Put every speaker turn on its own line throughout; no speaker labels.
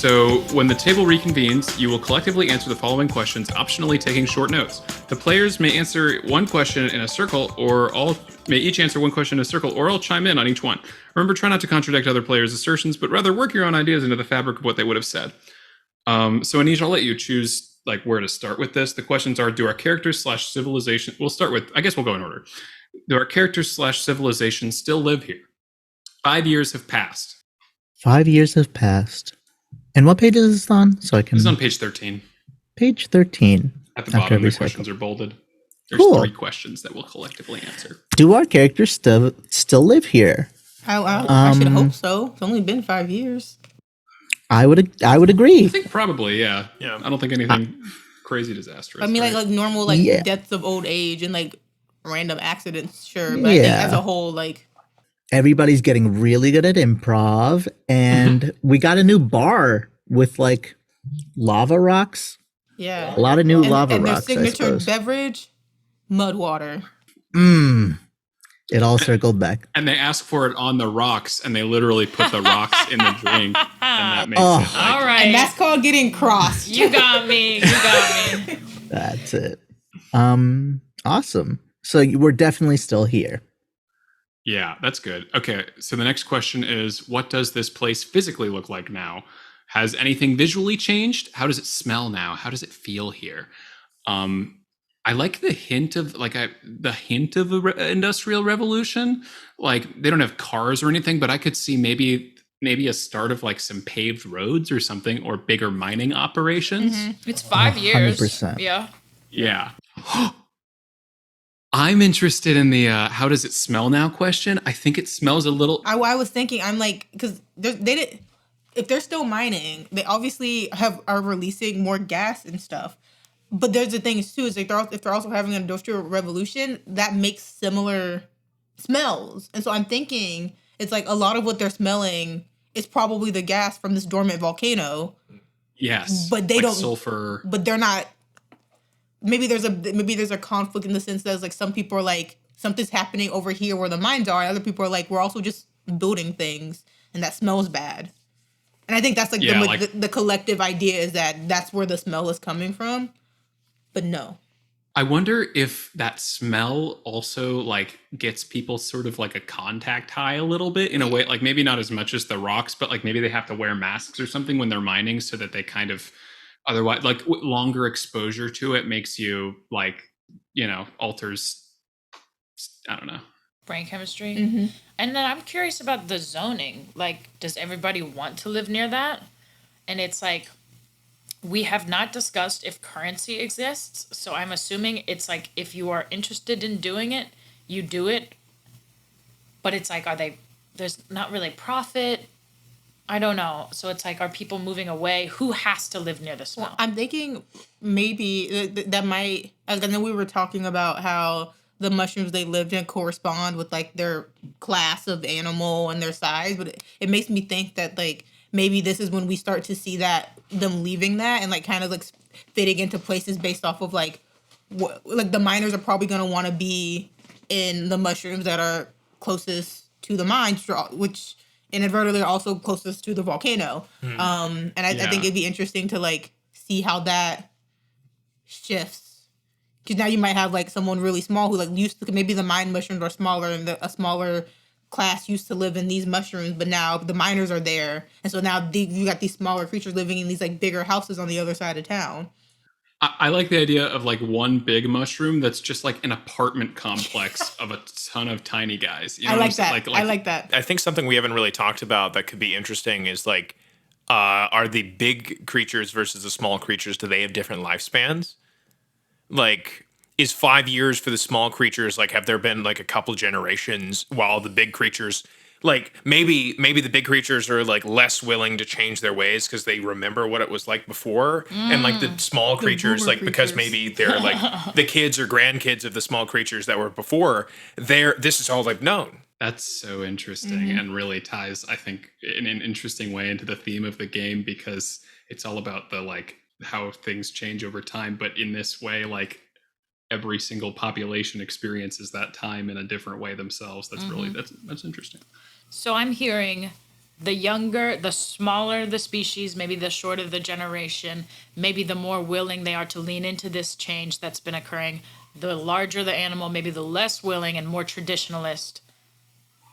So, when the table reconvenes, you will collectively answer the following questions, optionally taking short notes. The players may answer one question in a circle, or all may each answer one question in a circle, or all chime in on each one. Remember, try not to contradict other players' assertions, but rather work your own ideas into the fabric of what they would have said. So, Anish, I'll let you choose like where to start with this. The questions are: do our characters / civilization? We'll start with. I guess we'll go in order. Do our characters / civilization still live here? 5 years have passed.
5 years have passed. And what page is this on? So I can.
This is on page 13.
Page 13.
At the bottom, the questions are bolded. There's
Cool.
3 questions that we'll collectively answer.
Do our characters still live here?
I should hope so. It's only been 5 years.
I would agree.
I think probably, yeah. I don't think anything crazy disastrous.
I mean,
right?
like normal deaths of old age and like random accidents, sure. But I think as a whole, like
everybody's getting really good at improv, and we got a new bar with like lava rocks.
Yeah,
a lot of new lava
and
rocks.
And their signature beverage, mud water.
It all circled back.
And they ask for it on the rocks, and they literally put the rocks in the drink, and that makes it like,
all right.
And that's called getting crossed.
You got me.
That's it. Awesome. So we're definitely still here.
Yeah, that's good. Okay, so the next question is, what does this place physically look like now? Has anything visually changed? How does it smell now? How does it feel here? I like the hint of industrial revolution. Like they don't have cars or anything, but I could see maybe a start of like some paved roads or something, or bigger mining operations.
Mm-hmm. It's 5 years.
100%.
Yeah. I'm interested in the how does it smell now question. I think it smells a little.
I was thinking, I'm like, because if they're still mining, they obviously are releasing more gas and stuff. But there's the thing too, is like if they're also having an industrial revolution, that makes similar smells. And so I'm thinking it's like a lot of what they're smelling is probably the gas from this dormant volcano.
Yes,
but they
like
don't
sulfur.
But they're not. Maybe there's a conflict in the sense that like some people are like something's happening over here where the mines are, and other people are like we're also just building things and that smells bad. And I think that's like the collective idea is that that's where the smell is coming from. But no.
I wonder if that smell also like gets people sort of like a contact high a little bit in a way, like maybe not as much as the rocks, but like maybe they have to wear masks or something when they're mining so that they kind of otherwise like longer exposure to it makes you like, alters, I don't know.
Brain chemistry.
Mm-hmm.
And then I'm curious about the zoning. Like, does everybody want to live near that? And it's like, we have not discussed if currency exists, so I'm assuming it's like if you are interested in doing it, you do it. But it's like, there's not really profit. I don't know. So it's like, are people moving away? Who has to live near the smell?
Well, I'm thinking maybe that might, I know we were talking about how the mushrooms they lived in correspond with like their class of animal and their size, but it makes me think that like, maybe this is when we start to see that them leaving that and like kind of like fitting into places based off of like what like the miners are probably going to want to be in the mushrooms that are closest to the mines, which inadvertently are also closest to the volcano. And I think it'd be interesting to like see how that shifts, because now you might have like someone really small who like used to, maybe the mine mushrooms are smaller and a smaller class used to live in these mushrooms, but now the miners are there, and so now you got these smaller creatures living in these like bigger houses on the other side of town.
I like the idea of like one big mushroom that's just like an apartment complex of a ton of tiny guys. You know
I like that. I like that.
I think something we haven't really talked about that could be interesting is like, are the big creatures versus the small creatures, do they have different lifespans? Like, is 5 years for the small creatures, like, have there been like a couple generations while the big creatures, like maybe the big creatures are like less willing to change their ways because they remember what it was like before, and like the small creatures, like because maybe they're like the kids or grandkids of the small creatures that were before, this is all they've known.
That's so interesting and really ties, I think, in an interesting way into the theme of the game, because it's all about the like how things change over time, but in this way, like every single population experiences that time in a different way themselves. That's really that's interesting.
So I'm hearing the younger, the smaller the species, maybe the shorter the generation, maybe the more willing they are to lean into this change that's been occurring. The larger the animal, maybe the less willing and more traditionalist,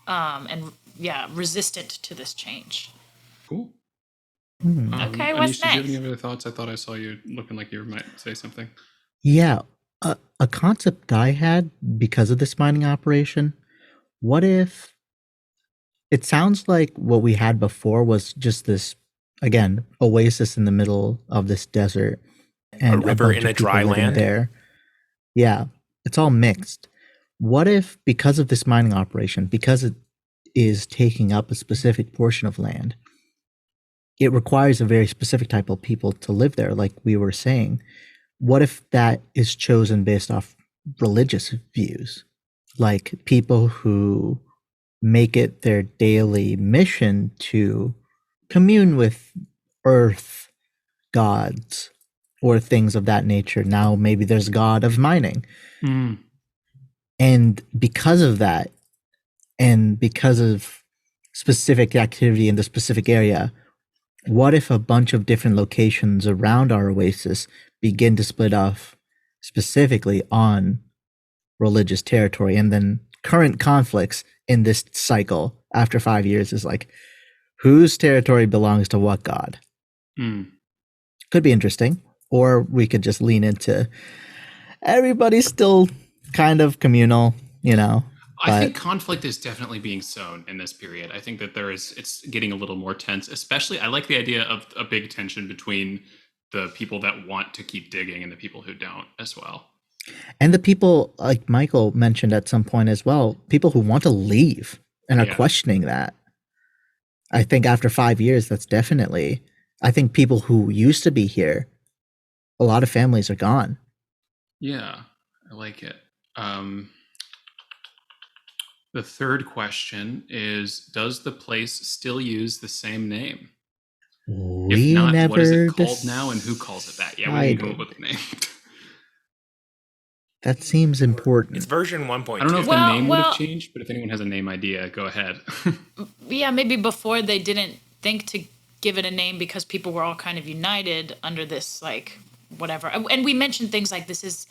and yeah, resistant to this change.
Cool.
Okay, what's
Anisha, do you have
next?
any other thoughts? I thought I saw you looking like you might say something.
Yeah, a concept I had because of this mining operation. What if it sounds like what we had before was just this, again, oasis in the middle of this desert and
river
bunch
in
of
a
people
dry
living
land?
there. Yeah, it's all mixed. What if, because of this mining operation, because it is taking up a specific portion of land, it requires a very specific type of people to live there, like we were saying. What if that is chosen based off religious views? Like people who make it their daily mission to commune with earth gods or things of that nature. Now, maybe there's a god of mining.
Mm.
And because of that, and because of specific activity in the specific area, what if a bunch of different locations around our oasis begin to split off specifically on religious territory? And then current conflicts in this cycle after 5 years is like, whose territory belongs to what god?
Mm.
Could be interesting. Or we could just lean into everybody's still kind of communal, you know.
I think conflict is definitely being sown in this period. I think that it's getting a little more tense, especially I like the idea of a big tension between the people that want to keep digging and the people who don't as well.
And the people, like Michael mentioned at some point as well, people who want to leave and are questioning that. I think after 5 years, that's definitely, I think people who used to be here, a lot of families are gone.
Yeah, I like it. The third question is, does the place still use the same name?
We
if not,
never
what is it called now and who calls it that? Yeah, we can come up with a name.
That seems important.
It's version 1.2.
I don't know if the name would have changed, but if anyone has a name idea, go ahead.
Yeah, maybe before they didn't think to give it a name because people were all kind of united under this, like, whatever. And we mentioned things like this is,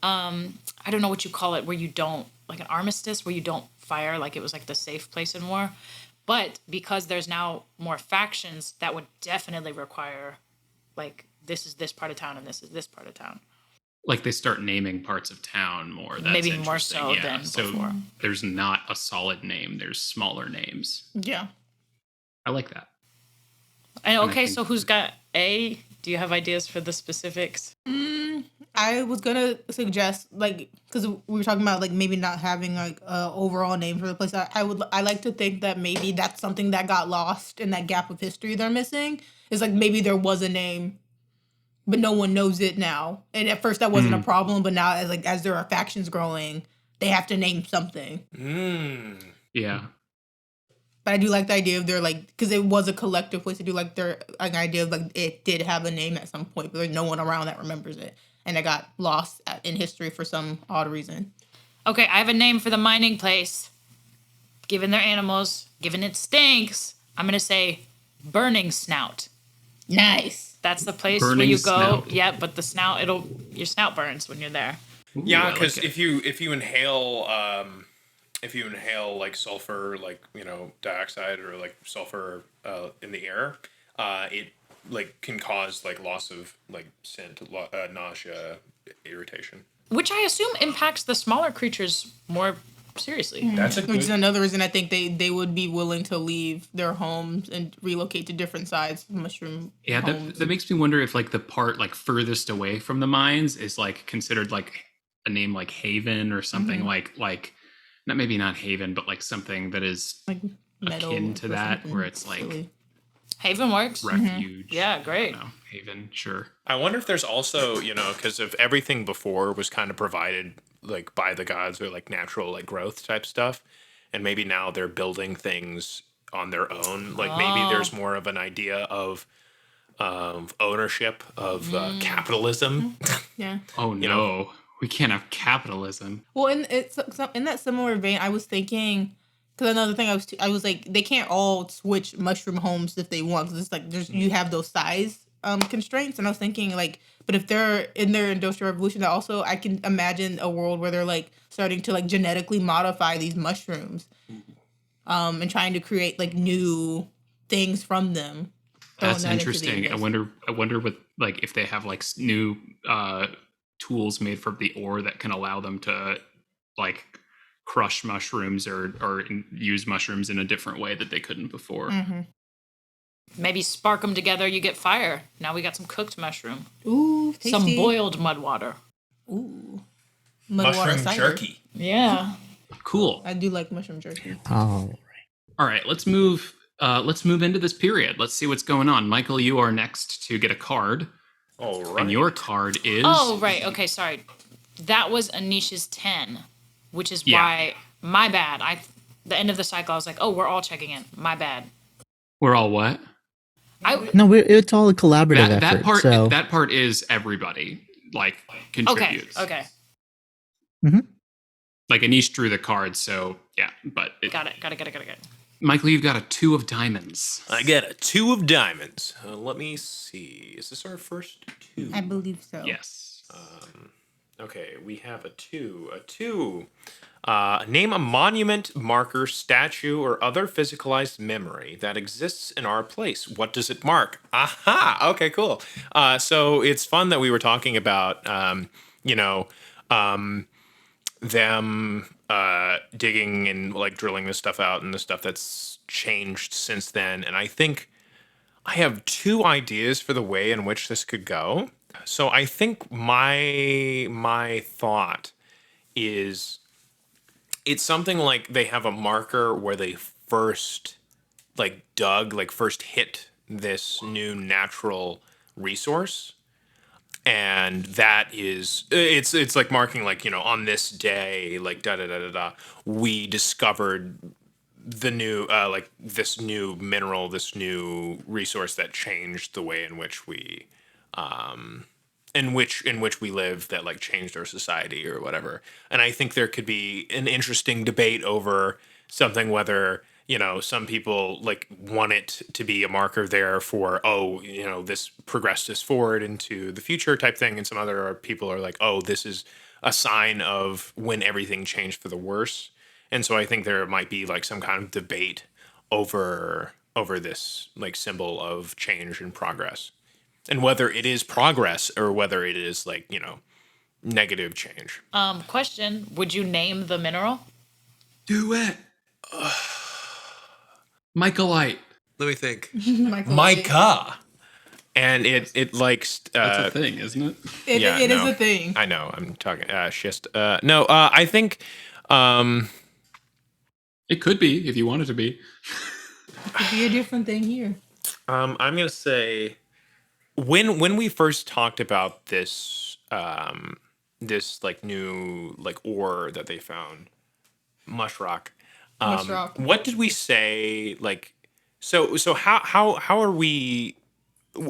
I don't know what you call it, where you don't, like an armistice, where you don't fire, like it was like the safe place in war. But because there's now more factions, that would definitely require, like, this is this part of town and this is this part of town.
Like they start naming parts of town more. That's
maybe more so than before.
There's not a solid name. There's smaller names.
Yeah.
I like that.
And okay, so who's got A? Do you have ideas for the specifics?
I was gonna suggest, like, because we were talking about like maybe not having like a overall name for the place. I like to think that maybe that's something that got lost in that gap of history they're missing. Is like maybe there was a name, but no one knows it now. And at first that wasn't a problem, but now as there are factions growing, they have to name something.
Yeah.
But I do like the idea of their, like, because it was a collective place to do, like, their an idea of, like, it did have a name at some point, but there's no one around that remembers it. And it got lost in history for some odd reason.
Okay, I have a name for the mining place. Given their animals, given it stinks, I'm going to say Burning Snout.
Nice.
That's the place
Burning
where you
Snout.
go. Yeah, but the snout, your snout burns when you're there.
Ooh,
Yeah,
I
because
like it.
if you inhale like sulfur, like, you know, dioxide or like sulfur in the air, it like can cause like loss of like scent, nausea, irritation.
Which I assume impacts the smaller creatures more seriously.
That's a
Which is
good.
another reason I think they would be willing to leave their homes and relocate to different sides of mushroom homes.
That makes me wonder if like the part like furthest away from the mines is like considered like a name like Haven or something like not maybe not Haven, but like something that is
Like metal
akin to
or
that,
something
where it's like
silly.
Haven works.
refuge.
Yeah, great.
I don't know, Haven, sure.
I wonder if there's also, you know, because if everything before was kind of provided like by the gods or like natural like growth type stuff, and maybe now they're building things on their own. Like maybe there's more of an idea of ownership of capitalism.
Yeah.
Oh no, we can't have capitalism.
Well, in that similar vein, I was thinking Because another thing I was like, they can't all switch mushroom homes if they want. Because it's like you have those size constraints, and I was thinking like, but if they're in their industrial revolution, also I can imagine a world where they're like starting to like genetically modify these mushrooms, and trying to create like new things from them.
That's interesting. I wonder with like if they have like new tools made from the ore that can allow them to like crush mushrooms or use mushrooms in a different way that they couldn't before.
Mm-hmm.
Maybe spark them together, you get fire. Now we got some cooked mushroom.
Ooh, tasty.
Some boiled mud water.
Ooh,
Mushroom jerky.
Yeah.
Cool.
I do like mushroom jerky.
Oh,
All right, let's move into this period. Let's see what's going on. Michael, you are next to get a card.
All right.
And your card is
Oh, right. Okay, sorry. That was Anisha's 10, which is
Yeah.
why my bad. The end of the cycle I was like, "Oh, we're all checking in." My bad.
We're all what?
no, it's all a collaborative
That
effort.
part
So
that part is everybody like contributes.
Okay.
Like Anish drew the card, so yeah, but
Got it.
Michael, you've got a 2 of diamonds.
I get a 2 of diamonds. Let me see. Is this our first 2?
I believe so.
Yes.
Okay, we have a 2. A 2. Name a monument, marker, statue, or other physicalized memory that exists in our place. What does it mark? Aha! Okay, cool. So it's fun that we were talking about, them digging and like drilling this stuff out and the stuff that's changed since then. And I think I have 2 ideas for the way in which this could go. So I think my thought is it's something like they have a marker where they first like dug, like first hit this new natural resource. And that is, it's like marking like, on this day, like we discovered the new, like this new mineral, this new resource that changed the way in which we, in which we live, that like changed our society or whatever. And I think there could be an interesting debate over something, whether, some people like want it to be a marker there for, this progressed us forward into the future type thing. And some other people are like, oh, this is a sign of when everything changed for the worse. And so I think there might be like some kind of debate over this like symbol of change and progress, and whether it is progress or whether it is like, negative change.
Question, would you name the mineral?
Do it. Michaelite.
Let me think.
Michael
Micah. And it likes
That's a thing, isn't it?
It is a thing.
I know. I'm talking schist. I think
It could be if you want it to be.
It could be a different thing here.
I'm gonna say when we first talked about this this like new like ore that they found, mushrock.
Mushrock.
What did we say? Like, so how are we?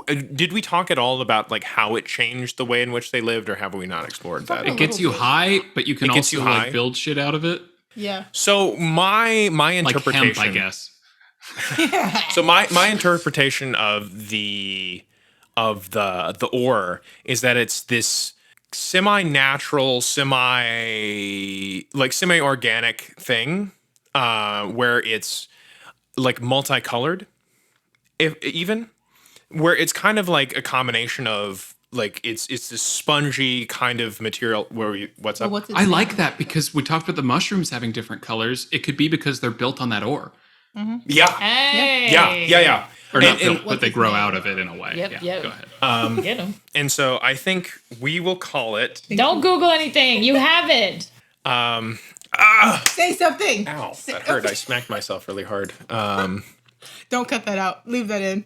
Did we talk at all about like how it changed the way in which they lived, or have we not explored that?
It gets you high, but you can also like build shit out of it.
Yeah.
So my interpretation,
like hemp, I guess.
So my interpretation of the ore is that it's this semi-natural, semi-organic thing, where it's like multicolored, where it's kind of like a combination of like it's this spongy kind of material. What's up?
I like that because we talked about the mushrooms having different colors. It could be because they're built on that ore.
Mm-hmm.
Yeah.
Hey.
Yeah.
Or not built, but they grow out of it in a way.
Yep.
Go ahead.
Get them.
And so I think we will call it.
Don't Google anything. You haven't.
Say something.
Ow, that hurt. I smacked myself really hard.
Don't cut that out. Leave that in.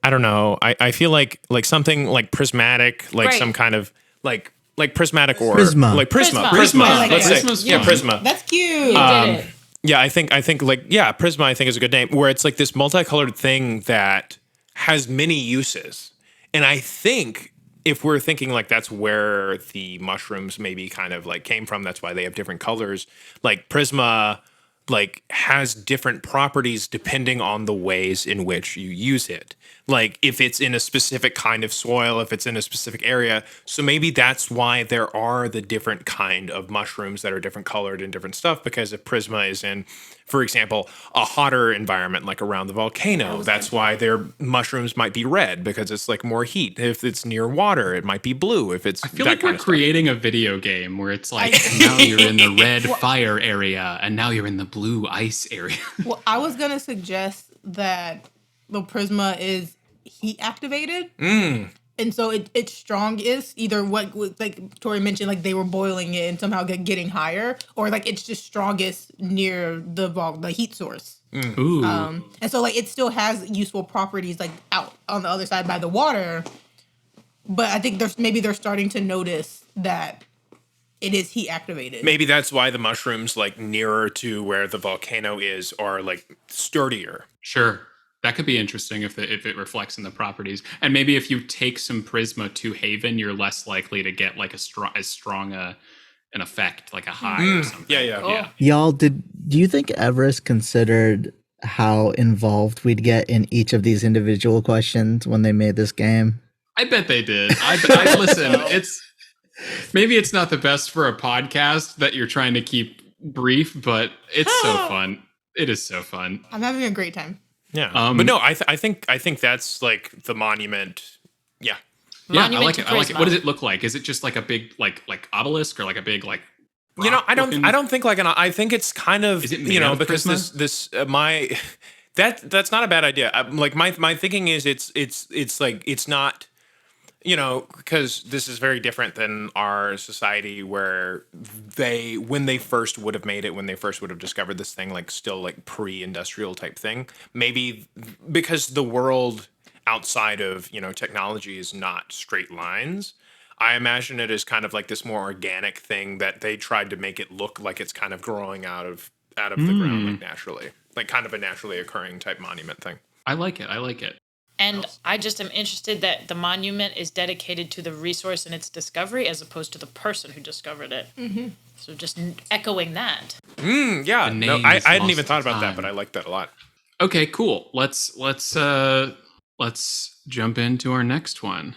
I don't know. I feel like something like prismatic, like
Right.
some kind of like prismatic ore.
Prisma.
Like prisma.
Prisma.
I like
Let's
it.
say.
Prisma's
Yeah,
fun.
prisma.
That's cute.
You did it.
Yeah, I think like Prisma I think is a good name, where it's like this multicolored thing that has many uses. And I think if we're thinking like that's where the mushrooms maybe kind of like came from, that's why they have different colors. Like Prisma like has different properties depending on the ways in which you use it. Like if it's in a specific kind of soil, if it's in a specific area. So maybe that's why there are the different kind of mushrooms that are different colored and different stuff, because if Prisma is in, for example, a hotter environment like around the volcano, that's why their mushrooms might be red, because it's like more heat. If it's near water, it might be blue. If it's
I feel like we're creating a video game where it's like, now you're in the red fire area, and now you're in the blue ice area.
Well, I was gonna suggest that the Prisma is heat activated, and so it's strongest either what like Tori mentioned, like they were boiling it and somehow getting higher, or like it's just strongest near the heat source.
Ooh.
And so like it still has useful properties like out on the other side by the water, but I think they're starting to notice that it is heat activated.
Maybe that's why the mushrooms like nearer to where the volcano is are like sturdier.
Sure. That could be interesting if it reflects in the properties. And maybe if you take some Prisma to Haven, you're less likely to get like as strong an effect, like a high or something.
Yeah.
Y'all, do you think Everest considered how involved we'd get in each of these individual questions when they made this game?
I bet they did. I listen, maybe it's not the best for a podcast that you're trying to keep brief, but it's so fun. It is so fun.
I'm having a great time.
Yeah. But no, I think that's like the monument. Yeah.
Yeah,
Monument
I like
to
it. I like it.
Prisma.
What does it look like? Is it just like a big like obelisk or like a big like
You know, I
rock-looking-
don't think like I think it's kind of,
Is it made
you know,
out of
because
Prisma?
this my that's not a bad idea. Like my thinking is it's like it's not, you know, because this is very different than our society where when they first would have made it, when they first would have discovered this thing, like still like pre-industrial type thing, maybe because the world outside of, you know, technology is not straight lines. I imagine it is kind of like this more organic thing that they tried to make it look like it's kind of growing out of the ground, like naturally, like kind of a naturally occurring type monument thing.
I like it. I like it.
And I just am interested that the monument is dedicated to the resource and its discovery as opposed to the person who discovered it. Mm-hmm. So just echoing that.
Yeah,
The
no,
name
I
is
hadn't
lost
even thought
to
about that,
time.
but I like that a lot.
Okay, cool. Let's jump into our next one.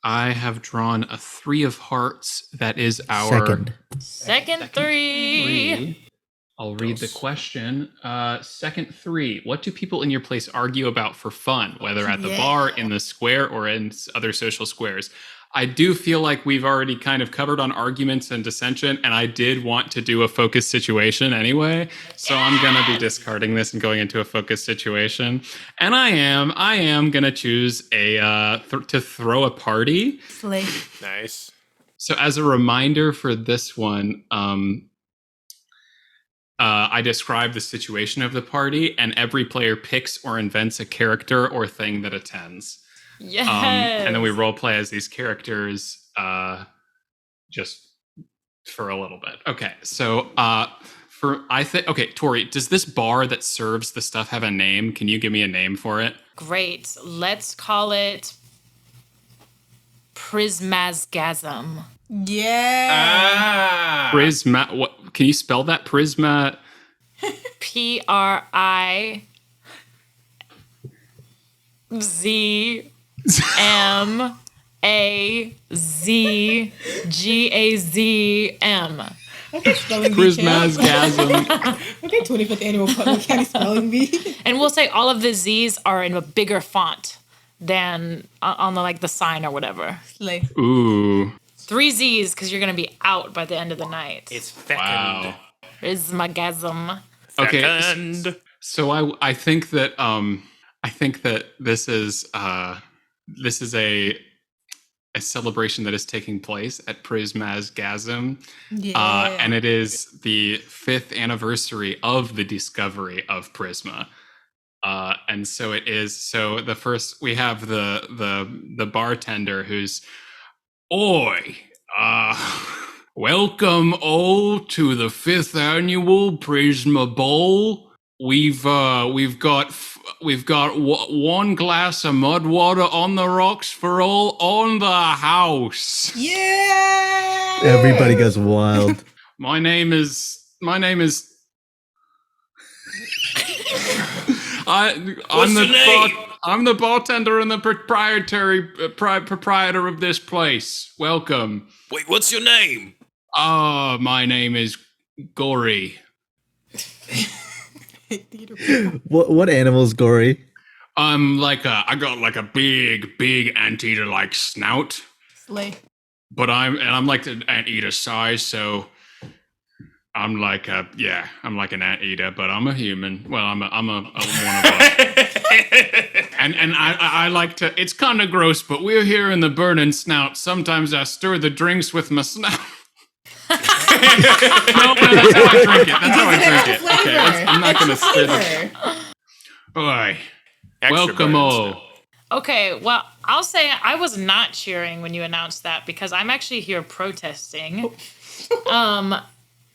I have drawn a 3 of hearts. That is our
Second three.
3. I'll read the question. Second 3. What do people in your place argue about for fun, whether at the bar, in the square, or in other social squares? I do feel like we've already kind of covered on arguments and dissension, and I did want to do a focus situation anyway. So I'm going to be discarding this and going into a focus situation. And I am going to choose to throw a party.
Slay.
Nice.
So as a reminder for this one, I describe the situation of the party, and every player picks or invents a character or thing that attends.
Yes.
And then we role play as these characters just for a little bit. Okay, so okay, Tori, does this bar that serves the stuff have a name? Can you give me a name for it?
Great. Let's call it Prismasgasm.
Yeah.
Prisma. What? Can you spell that? Prisma.
PRIZMAZGAZM.
Okay, spelling bee.
Prismasgasm.
Okay, 25th annual Public County Spelling Bee.
And we'll say all of the Z's are in a bigger font than on the like the sign or whatever.
Slay.
Ooh.
3 Z's because you're gonna be out by the end of the night.
It's fecund.
Wow.
Prismagasm.
Okay.
Fecund.
So I think that this is a celebration that is taking place at Prismasgasm.
Yeah.
And it is the 5th anniversary of the discovery of Prisma. And so it is. So the first we have the bartender who's, "Oi, welcome all to the 5th annual Prisma Bowl. We've got one glass of mud water on the rocks for all on the house.
Yeah.
Everybody goes wild.
My name is I'm the bartender and the proprietor of this place. Welcome.
Wait, what's your name?
My name is Gory.
What animal's Gory?
I got like a big anteater like snout.
Slay.
But I'm like the anteater size, so I'm like an anteater, but I'm a human. Well, I'm a one of us. and I like to. It's kind of gross, but we're here in the burning snout. Sometimes I stir the drinks with my snout. No, that's how I drink it. That's how I drink it. Okay, I'm not gonna stir it. Boy, welcome all.
Okay, well, I'll say I was not cheering when you announced that because I'm actually here protesting.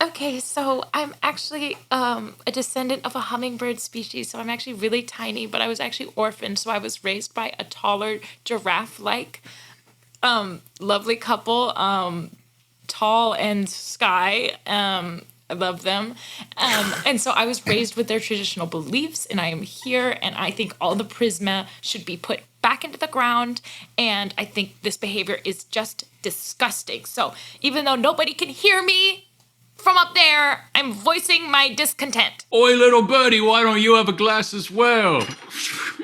Okay, so I'm actually a descendant of a hummingbird species, so I'm actually really tiny, but I was actually orphaned, so I was raised by a taller giraffe-like lovely couple, Tall and Sky. I love them. And so I was raised with their traditional beliefs, and I am here, and I think all the Prisma should be put back into the ground, and I think this behavior is just disgusting. So even though nobody can hear me from up there, I'm voicing my discontent.
Oi, little birdie, why don't you have a glass as well?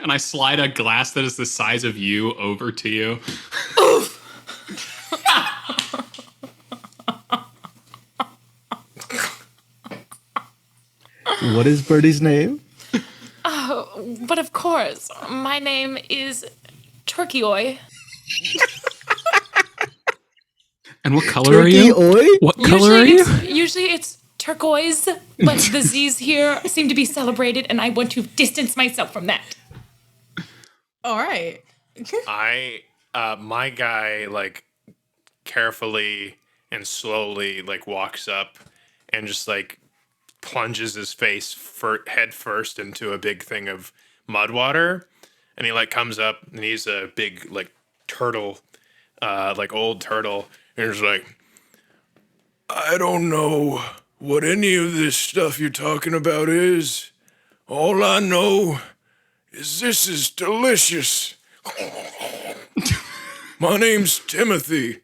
And I slide a glass that is the size of you over to you.
Oof.
What is Birdie's name?
But of course, my name is Turkey-Oi.
And what color are you?
Oi?
What color are you?
Usually it's turquoise, but the Z's here seem to be celebrated, and I want to distance myself from that.
All right.
My guy, like, carefully and slowly, like, walks up and just, like, plunges his face head first into a big thing of mud water, and he like comes up and he's a big like turtle, like old turtle, and he's like, I don't know what any of this stuff you're talking about is. All I know is this is delicious. My name's Timothy.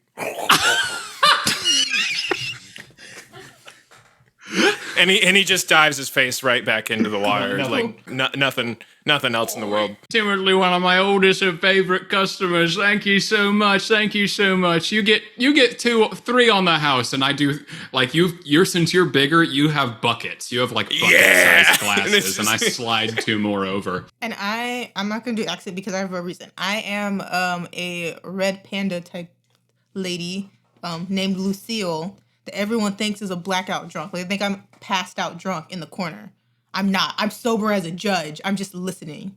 And he just dives his face right back into the water, like nothing else in the world.
Timothy, one of my oldest and favorite customers. Thank you so much. Thank you so much. You get 3 on the house, and I do like you're since you're bigger, you have buckets. You have like bucket-sized glasses, and I slide 2 more over.
And I'm not gonna do accent because I have a reason. I am a red panda type lady named Lucille that everyone thinks is a blackout drunk. Like, they think I'm passed out drunk in the corner. I'm not. I'm sober as a judge. I'm just listening.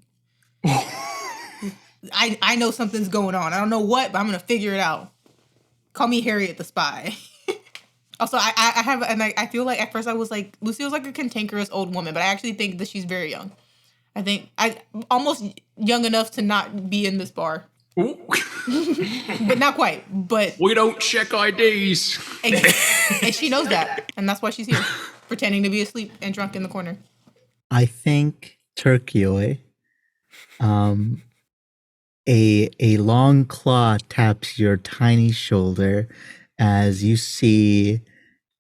I know something's going on. I don't know what, but I'm gonna figure it out. Call me Harriet the Spy. Also, I feel like at first I was like, Lucille's like a cantankerous old woman, but I actually think that she's very young. I think I'm almost young enough to not be in this bar. But not quite. But
we don't check IDs.
And she knows that. And that's why she's here. Pretending to be asleep and drunk in the corner.
I think Turkey-oi, a long claw taps your tiny shoulder as you see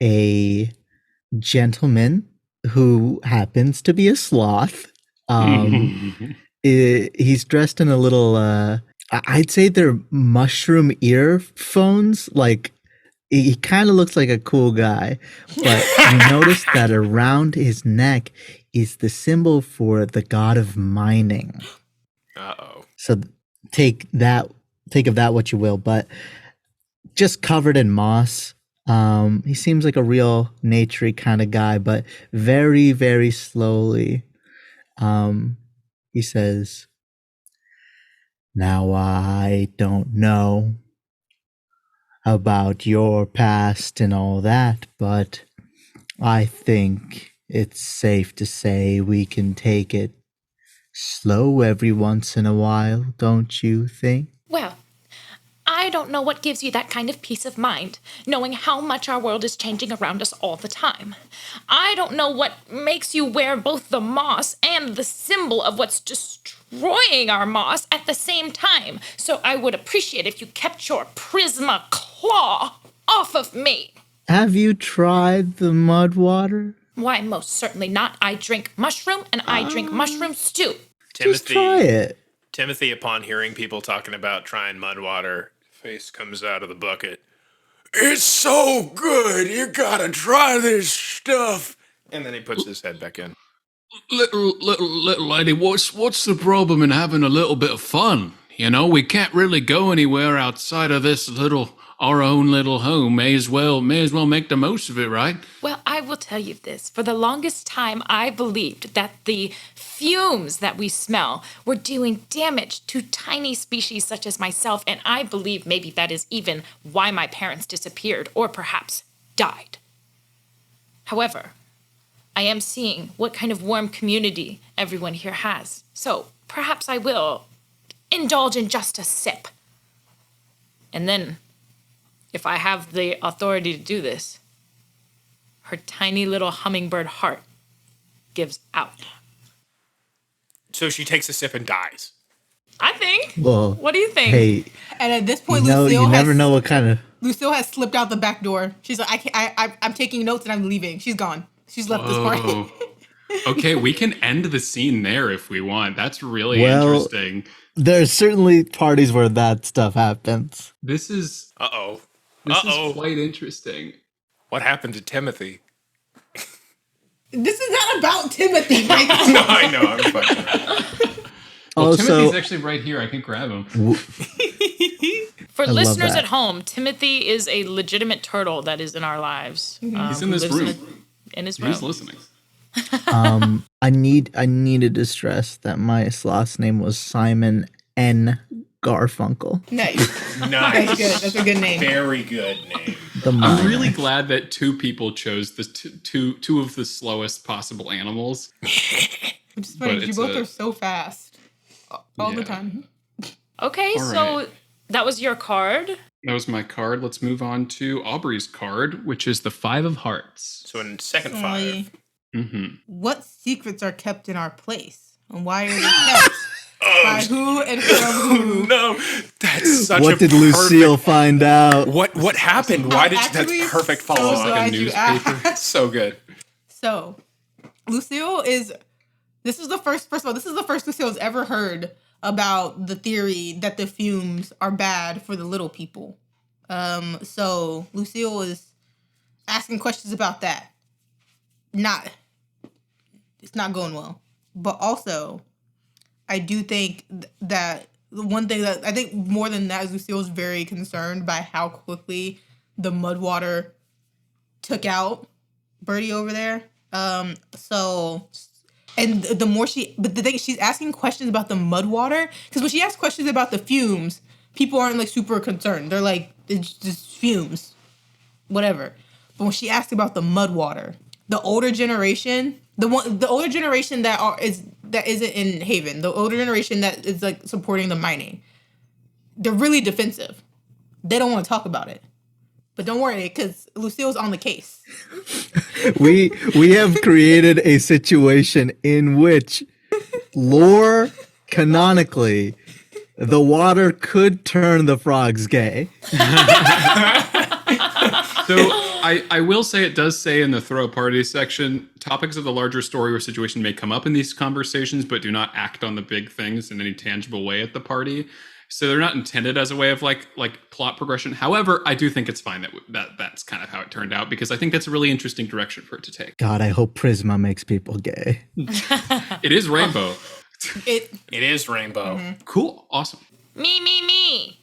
a gentleman who happens to be a sloth. He's dressed in a little I'd say they're mushroom earphones. Like, he kind of looks like a cool guy, but you notice that around his neck is the symbol for the god of mining.
Uh-oh.
So take of that what you will, but just covered in moss. He seems like a real naturey kind of guy, but very, very slowly, he says, now, I don't know about your past and all that, but I think it's safe to say we can take it slow every once in a while, don't you think?
Well, I I don't know what gives you that kind of peace of mind, knowing how much our world is changing around us all the time. I don't know what makes you wear both the moss and the symbol of what's destroying our moss at the same time, so I would appreciate if you kept your Prisma claw off of me.
Have you tried the mud water?
Why, most certainly not. I drink mushroom, and I drink mushroom stew.
Just try it.
Timothy, upon hearing people talking about trying mud water, face comes out of the bucket. It's so good. You gotta try this stuff. And then he puts his head back in.
Little lady, what's the problem in having a little bit of fun? You know, we can't really go anywhere outside of our own little home. May as well make the most of it, right?
Well, I will tell you this. For the longest time, I believed that the fumes that we smell were doing damage to tiny species such as myself, and I believe maybe that is even why my parents disappeared, or perhaps died. However, I am seeing what kind of warm community everyone here has, so perhaps I will indulge in just a sip. And then, if I have the authority to do this, her tiny little hummingbird heart gives out.
So she takes a sip and dies.
I think.
Well,
What do you think?
hey,
And at this point,
you never know what kind of.
Lucille has slipped out the back door. She's like, I'm taking notes and I'm leaving. She's gone. She's left this party.
Oh. Okay, we can end the scene there if we want. That's really
Well-
interesting.
There's certainly parties where that stuff happens.
This is
Uh-oh.
this is quite interesting.
What happened to Timothy?
This is not about Timothy, Michael.
No, I know. I'm fucking right.
Well,
Also,
Timothy's actually right here. I can grab him.
For
love
listeners
that.
at home, Timothy is a legitimate turtle that is in our lives.
He's in
who
this
lives
room.
In his room.
He's listening.
I needed to stress that my sloth's name was Simon N. Garfunkel.
Nice.
Nice.
That's good. That's a good name.
Very good name.
The
I'm
miner.
really glad that two people chose the two of the slowest possible animals.
Which is funny.
But
You
it's
both
a-
are so fast. All the
Yeah.
time.
Okay,
All
so
right.
that was your card.
That was my card. Let's move on to Aubree's card, which is the Five of Hearts.
So in second
Sorry.
five.
Mm-hmm.
What secrets are kept in our place? And why are they kept? By who and from who?
No, that's such a
What did Lucille find out?
What happened? Why did
Actually,
that's perfect
so
follow up?
glad you
newspaper.
asked.
So good.
So, Lucille is. This is the first. First of all, this is the first Lucille's ever heard about the theory that the fumes are bad for the little people. So Lucille is asking questions about that. It's not going well. But also, I do think that the one thing that I think more than that is Lucille's very concerned by how quickly the mud water took out Birdie over there. So, and the more but the thing is, she's asking questions about the mud water, because when she asks questions about the fumes, people aren't like super concerned. They're like, it's just fumes, whatever. But when she asks about the mud water, the older generation, the older generation that isn't in Haven, the older generation that is like supporting the mining, they're really defensive. They don't want to talk about it. But don't worry, because Lucille's on the case.
We have created a situation in which lore canonically the water could turn the frogs gay.
So I will say it does say in the throw a party section, topics of the larger story or situation may come up in these conversations, but do not act on the big things in any tangible way at the party. So they're not intended as a way of like plot progression. However, I do think it's fine that's kind of how it turned out, because I think that's a really interesting direction for it to take.
God, I hope Prisma makes people gay.
It is rainbow.
It
is rainbow.
Cool. Awesome.
Me.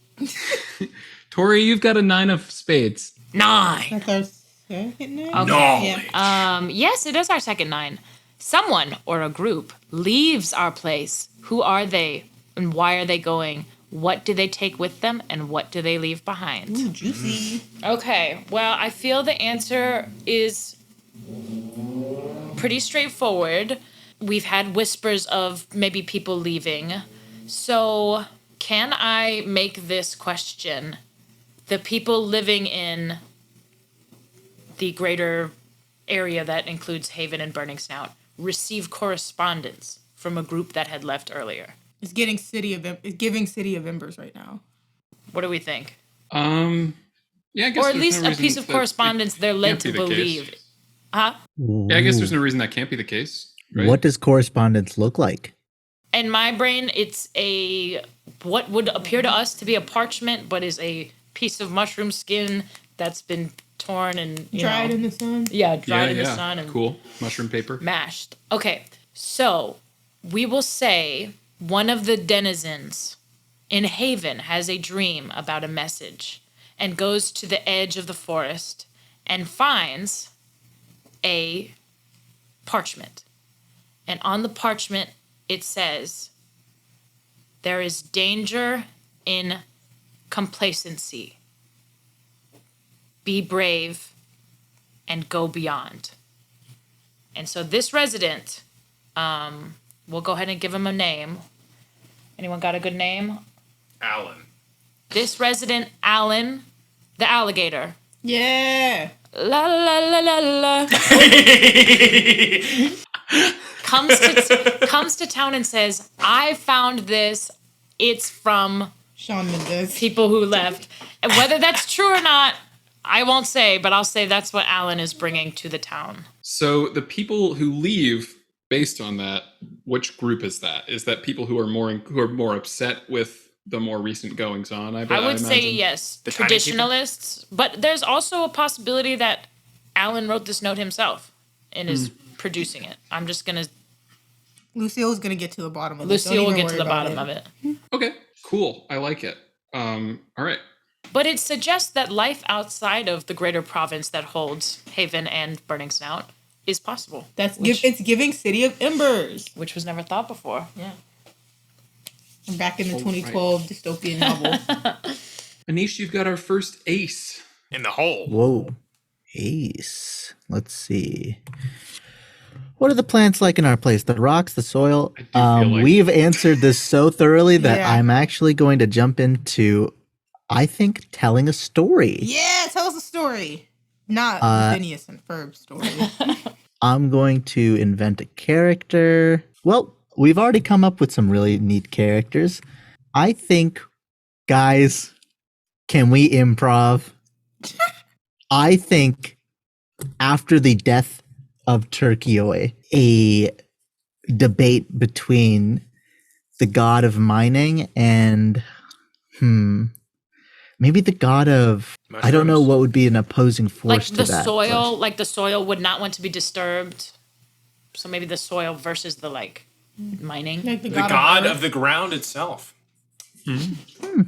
Tori, you've got a 9 of spades.
9.
that's our second name?
Okay.
Yeah.
Yes, it is our second 9. Someone or a group leaves our place. Who are they and why are they going? What do they take with them and what do they leave behind?
Ooh, juicy.
Okay, well, I feel the answer is pretty straightforward. We've had whispers of maybe people leaving. So, can I make this question the people living in the greater area that includes Haven and Burning Snout receive correspondence from a group that had left earlier.
It's giving City of Embers right now.
What do we think?
Yeah, I guess
Or at
there's
least
no
a
reason
piece of
that
correspondence
it
they're led
can't
to
be the case.
believe. Huh?
Yeah, I guess there's no reason that can't be the case. Right?
What does correspondence look like?
In my brain, it's what would appear to us to be a parchment, but is a piece of mushroom skin that's been torn and
Dried in the sun.
Yeah, dried in the sun and
cool mushroom paper.
mashed. Okay, so we will say one of the denizens in Haven has a dream about a message and goes to the edge of the forest and finds a parchment. And on the parchment, it says, "There is danger in complacency. Be brave and go beyond." And so this resident, we'll go ahead and give him a name. Anyone got a good name?
Alan.
This resident, Alan, the alligator.
Yeah.
La la la la la. comes to town and says, "I found this. It's from
Shawn Mendes.
people who left." And whether that's true or not, I won't say, but I'll say that's what Alan is bringing to the town.
So the people who leave, based on that, which group is that? Is that people who are more upset with the more recent goings on?
I would say yes,
The tiny
traditionalists. But there's also a possibility that Alan wrote this note himself and is producing it. I'm just gonna.
Lucille's gonna get to the bottom of it.
Lucille will get to the bottom of it.
Okay, cool. I like it. All right.
But it suggests that life outside of the greater province that holds Haven and Burning Snout is possible.
It's giving City of Embers.
Which was never thought before.
Yeah. I'm back in the 2012 dystopian novel.
Anish, you've got our first ace.
In the hole.
Whoa. Ace. Let's see. What are the plants like in our place? The rocks, the soil?
I do feel like-
We've answered this so thoroughly that
Yeah.
I'm actually going to jump into, I think, telling a story.
Yeah, tell us a story. Not Phineas and Ferb story.
I'm going to invent a character. Well, we've already come up with some really neat characters. I think, guys, can we improv? I think after the death of Turkey, a debate between the god of mining and maybe the god of I don't know
Mushrooms.
what would be an opposing force
Like
to
the
that.
soil, like the soil would not want to be disturbed. So maybe the soil versus the mining.
Like
The god
Earth.
of the ground itself.
The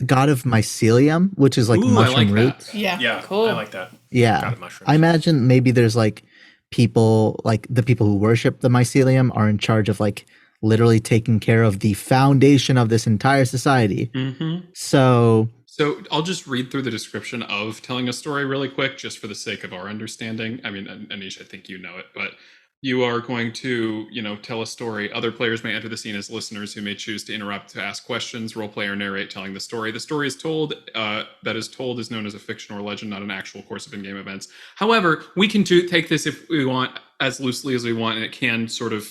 god of mycelium, which is like
Ooh, I
mushroom
like that.
roots.
Yeah.
Yeah,
Cool.
I like that.
Yeah.
God of mushrooms.
I imagine maybe there's like people, like the people who worship the mycelium are in charge of like literally taking care of the foundation of this entire society.
Mm-hmm.
So
So I'll just read through the description of telling a story really quick, just for the sake of our understanding. I mean, Anish, I think you know it, but you are going to, tell a story. Other players may enter the scene as listeners who may choose to interrupt to ask questions, role play, or narrate telling the story. The story is told, is known as a fiction or legend, not an actual course of in-game events. However, we can take this if we want as loosely as we want, and it can sort of,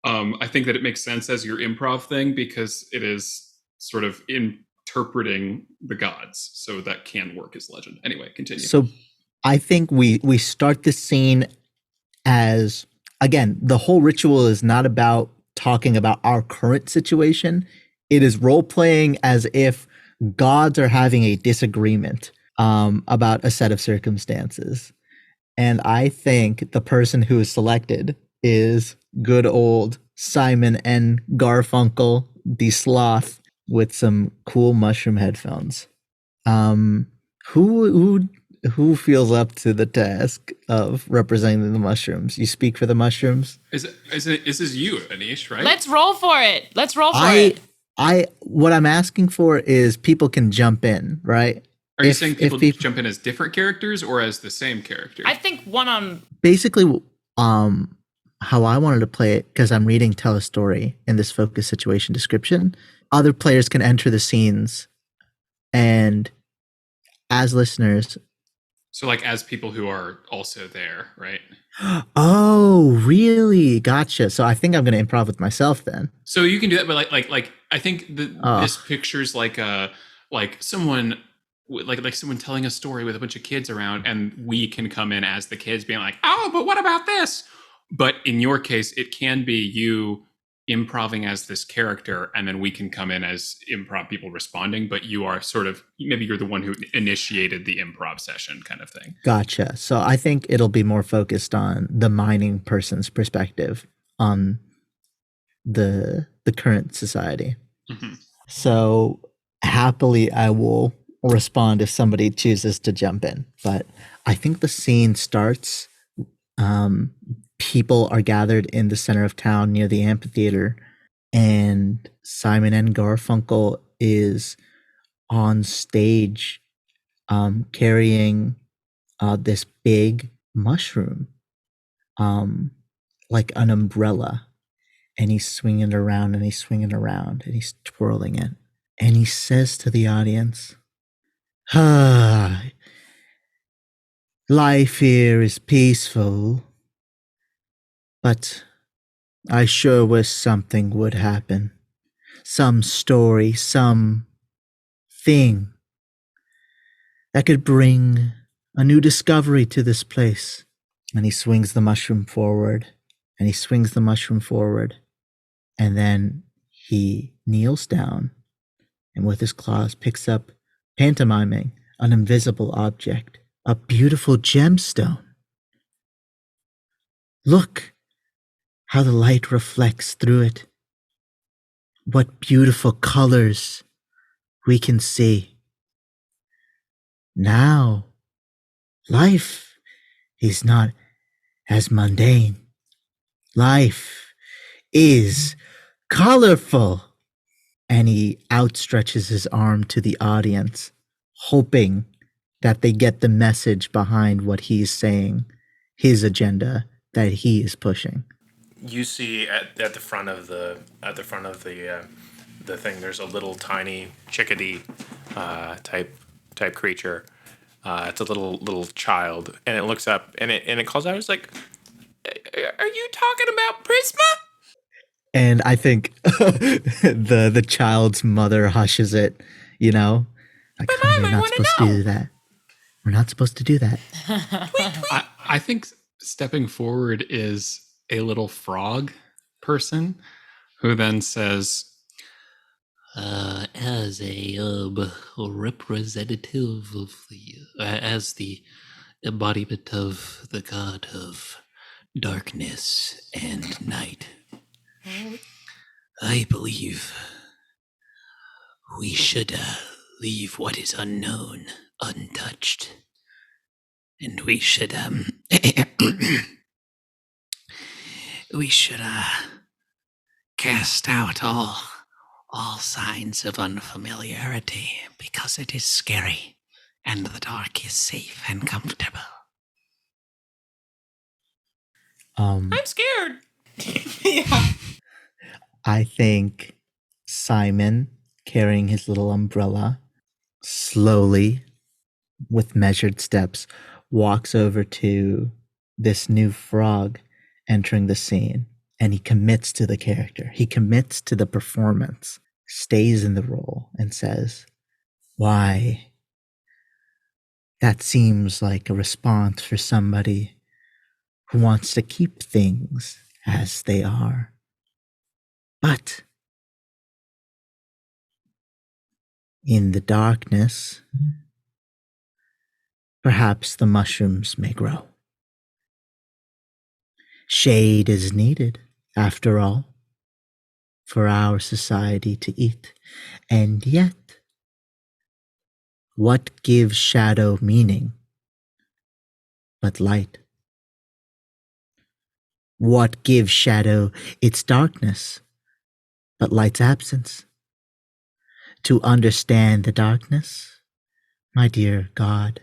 I think that it makes sense as your improv thing because it is sort of interpreting the gods, so that can work as legend. Anyway, continue.
So I think we start the scene as, again, the whole ritual is not about talking about our current situation. It is role playing as if gods are having a disagreement about a set of circumstances. And I think the person who is selected is good old Simon N. Garfunkel, the sloth, with some cool mushroom headphones. Who feels up to the task of representing the mushrooms? You speak for the mushrooms?
This is you, Anish, right?
Let's roll for it. Let's roll for it.
What I'm asking for is people can jump in, right?
Are you saying people jump in as different characters or as the same character?
I think one on.
Basically, how I wanted to play it, because I'm reading Tell a Story in this focus situation description, other players can enter the scenes and as listeners.
So like as people who are also there, right?
Oh, really? Gotcha. So I think I'm going to improv with myself then.
So you can do that, but like I think
Oh.
this picture's like someone like someone telling a story with a bunch of kids around, and we can come in as the kids being like, oh, but what about this? But in your case, it can be you improving as this character, and then we can come in as improv people responding, but you are sort of, maybe you're the one who initiated the improv session kind of thing.
Gotcha. So I think it'll be more focused on the mining person's perspective on the current society.
Mm-hmm.
So happily I will respond if somebody chooses to jump in. But I think the scene starts, people are gathered in the center of town near the amphitheater, and Simon and Garfunkel is on stage, carrying this big mushroom, like an umbrella, and he's swinging it around and he's swinging it around and he's twirling it, and he says to the audience, life here is peaceful, but I sure wish something would happen. Some story, some thing that could bring a new discovery to this place. And he swings the mushroom forward, and he swings the mushroom forward, and then he kneels down and with his claws picks up, pantomiming, an invisible object, a beautiful gemstone. Look how the light reflects through it. What beautiful colors we can see. Now, life is not as mundane. Life is colorful. And he outstretches his arm to the audience, hoping that they get the message behind what he's saying, his agenda that he is pushing.
You see at the front of the thing, there's a little tiny chickadee type creature. It's a little child, and it looks up and it calls out. It's like, "Are you talking about Prisma?"
And I think the child's mother hushes it, you know, like,
But
honey,
Mom,
we're
I
not
wanna
supposed to
know."
do that. We're not supposed to do that.
I think stepping forward is a little frog person who then says, as a representative of as the embodiment of the god of darkness and night, I believe we should leave what is unknown untouched, and we should we should cast out all signs of unfamiliarity, because it is scary and the dark is safe and comfortable.
I'm scared.
Yeah.
I think Simon, carrying his little umbrella, slowly, with measured steps, walks over to this new frog entering the scene, and he commits to the character. He commits to the performance, stays in the role, and says, why, that seems like a response for somebody who wants to keep things as they are. But in the darkness, perhaps the mushrooms may grow. Shade is needed, after all, for our society to eat. And yet, what gives shadow meaning but light? What gives shadow its darkness but light's absence? To understand the darkness, my dear God,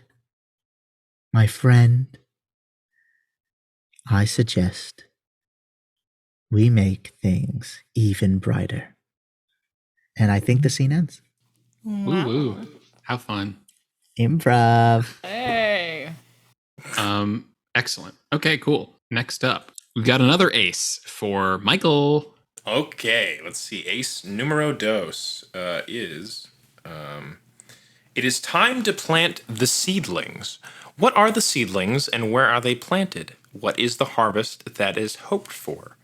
my friend, I suggest we make things even brighter. And I think the scene ends.
Ooh, how fun.
Improv.
Hey.
Excellent. Okay, cool. Next up, we've got another ace for Michael.
Okay, let's see. Ace numero dos is it is time to plant the seedlings. What are the seedlings and where are they planted? What is the harvest that is hoped for?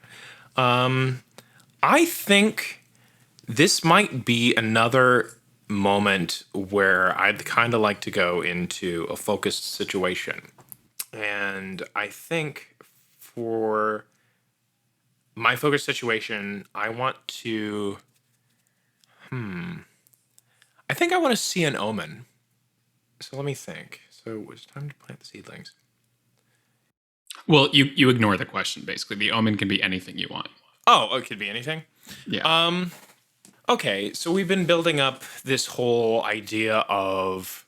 I think this might be another moment where I'd kind of like to go into a focused situation. And I think for my focused situation, I want to. I think I want to see an omen. So let me think. So it's time to plant the seedlings.
Well, you ignore the question, basically. The omen can be anything you want.
Oh, it could be anything.
Yeah.
Okay, so we've been building up this whole idea of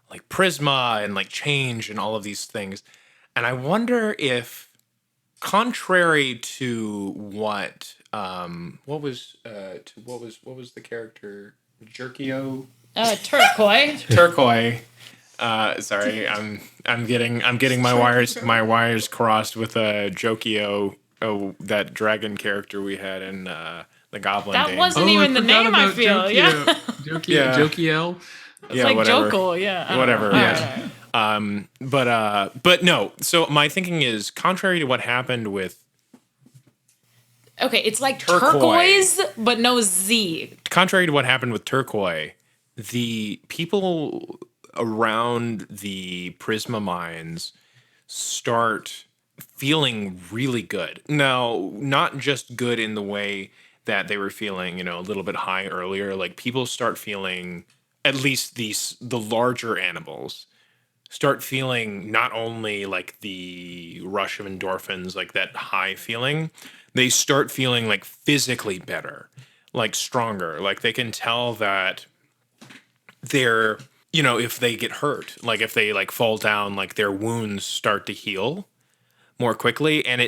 like prisma and like change and all of these things. And I wonder if, contrary to what was the character Jerkio?
Turquoise.
Turquoise. Sorry, I'm getting my wires crossed with Jokio, that dragon character we had in the Goblin
That
game.
wasn't even the
forgot
name, I
about
feel.
Jokio.
Yeah.
Jokio.
Yeah.
Jokiel.
It's like
whatever.
Jokul, yeah. I don't
Whatever,
know.
yeah.
All right.
But no. So my thinking is, contrary to what happened with
Okay, it's like
Turquoise.
turquoise, but no Z.
Turquoise, the people around the Prisma mines start feeling really good. Now, not just good in the way that they were feeling, a little bit high earlier. Like people start feeling, at least the larger animals start feeling not only like the rush of endorphins, like that high feeling, they start feeling like physically better, like stronger. Like they can tell that they're, if they get hurt, like if they like fall down, like their wounds start to heal more quickly. And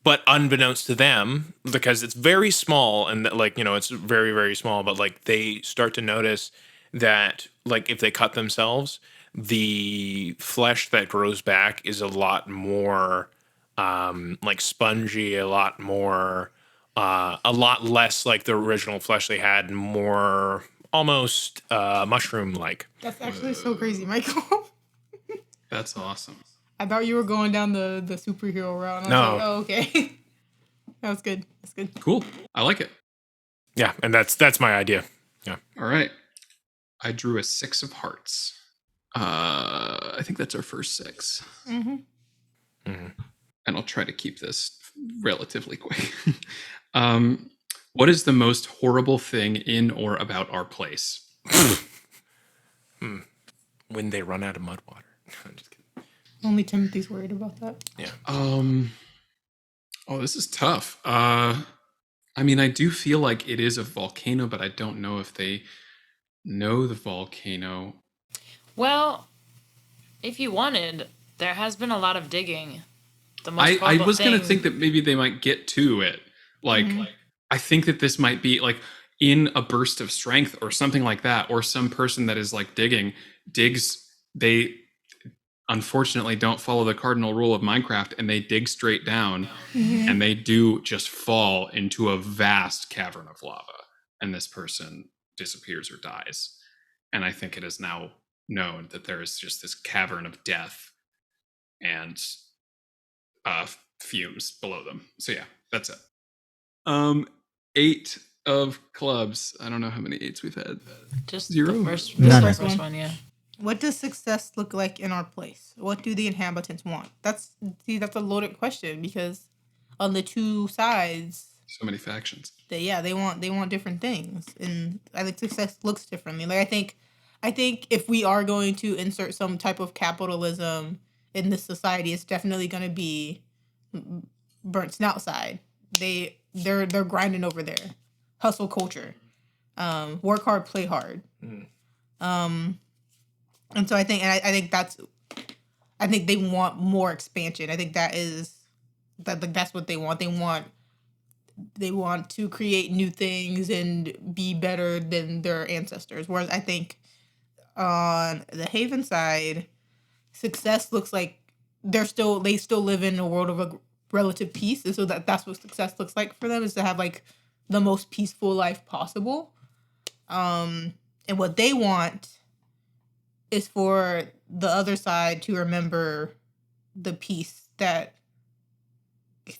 but unbeknownst to them, because it's very small and it's very, very small, but like they start to notice that like if they cut themselves, the flesh that grows back is a lot more like spongy, a lot less like the original flesh they had, and more almost mushroom like.
That's actually so crazy, Michael.
That's awesome.
I thought you were going down the superhero route. And I was
No.
like, oh, okay. That was good. That's good.
Cool. I like it.
Yeah, and that's my idea. Yeah.
All right. I drew a 6 of hearts. I think that's our first 6.
Mm-hmm.
And I'll try to keep this relatively quick. What is the most horrible thing in or about our place?
When they run out of mud water. I'm just kidding.
Only Timothy's worried about that.
Yeah.
Oh, this is tough. I mean, I do feel like it is a volcano, but I don't know if they know the volcano.
Well, if you wanted, there has been a lot of digging. The most
I
horrible
was going to
thing-
think that maybe they might get to it. Like, I think that this might be like in a burst of strength or something like that, or some person that is like digs, they unfortunately don't follow the cardinal rule of Minecraft and they dig straight down and they do just fall into a vast cavern of lava and this person disappears or dies. And I think it is now known that there is just this cavern of death and fumes below them. So yeah, that's it. 8 of clubs. I don't know how many 8s we've had.
Just
0.
the first,
None.
the first one, yeah.
What does success look like in our place? What do the inhabitants want? That's a loaded question because on the two sides,
So many factions.
they want different things, and I think success looks differently. Like I think if we are going to insert some type of capitalism in this society, it's definitely going to be burnt snout side. They're grinding over there, hustle culture, work hard, play hard. And so I think they want more expansion. I think that's what they want. They want to create new things and be better than their ancestors. Whereas I think On the Haven side, success looks like they still live in a world of a relative peace, and so that's what success looks like for them, is to have like the most peaceful life possible. And what they want is for the other side to remember the peace that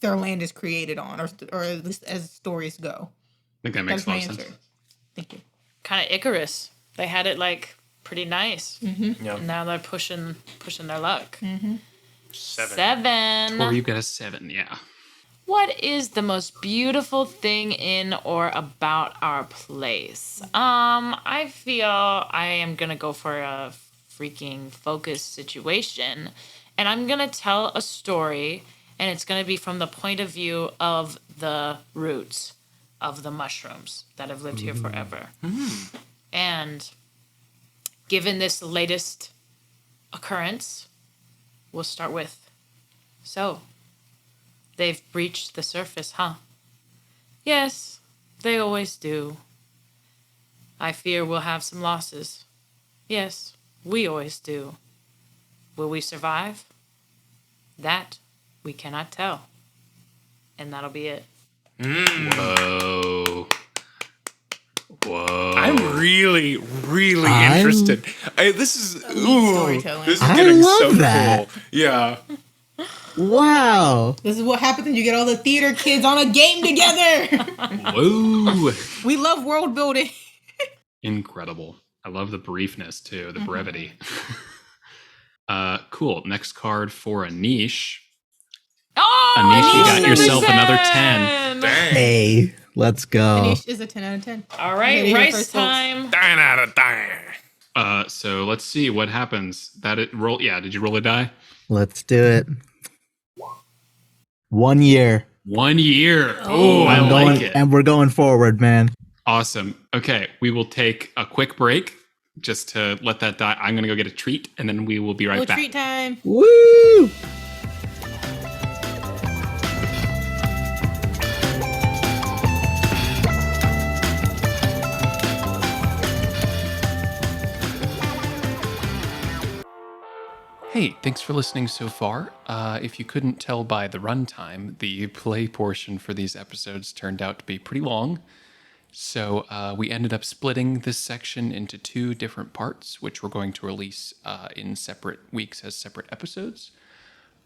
their land is created on, or at least as stories go.
I think that makes
That's
a
my
lot of
answer.
sense.
Thank you.
Kind of Icarus. They had it like pretty nice.
Yeah.
And now they're pushing their luck.
7.
7.
Or you've got a 7, yeah.
What is the most beautiful thing in or about our place? I feel I am gonna go for a freaking focus situation, and I'm gonna tell a story, and it's gonna be from the point of view of the roots of the mushrooms that have lived here forever. And given this latest occurrence, we'll start with, so they've breached the surface, huh? Yes, they always do. I fear we'll have some losses. Yes, we always do. Will we survive? That we cannot tell. And that'll be it.
Whoa. Whoa.
I'm really, really
I'm-
interested. This is
storytelling.
This is
I
getting
love
so
that.
cool. Yeah.
Wow.
This is what happens when you get all the theater kids on a game together.
Whoa.
We love world building.
Incredible. I love the briefness too, the brevity. Cool. Next card for a niche.
Oh,
Anish, you got
Anish,
yourself
number
another
10.
Dang.
Hey, let's go.
Anish is a 10 out of 10.
All
Okay,
right,
you
rice
first, folks.
time.
10 out of 10.
So let's see what happens. Roll. Yeah, did you roll a die?
Let's do it. 1 year.
1 year. Oh, I
I'm
like
going,
it.
and we're going forward, man.
Awesome. Okay, we will take a quick break just to let that die. I'm going to go get a treat, and then we will be right
Little
back.
treat time.
Woo!
Hey, thanks for listening so far. If you couldn't tell by the runtime, the play portion for these episodes turned out to be pretty long. So we ended up splitting this section into 2 different parts, which we're going to release in separate weeks as separate episodes.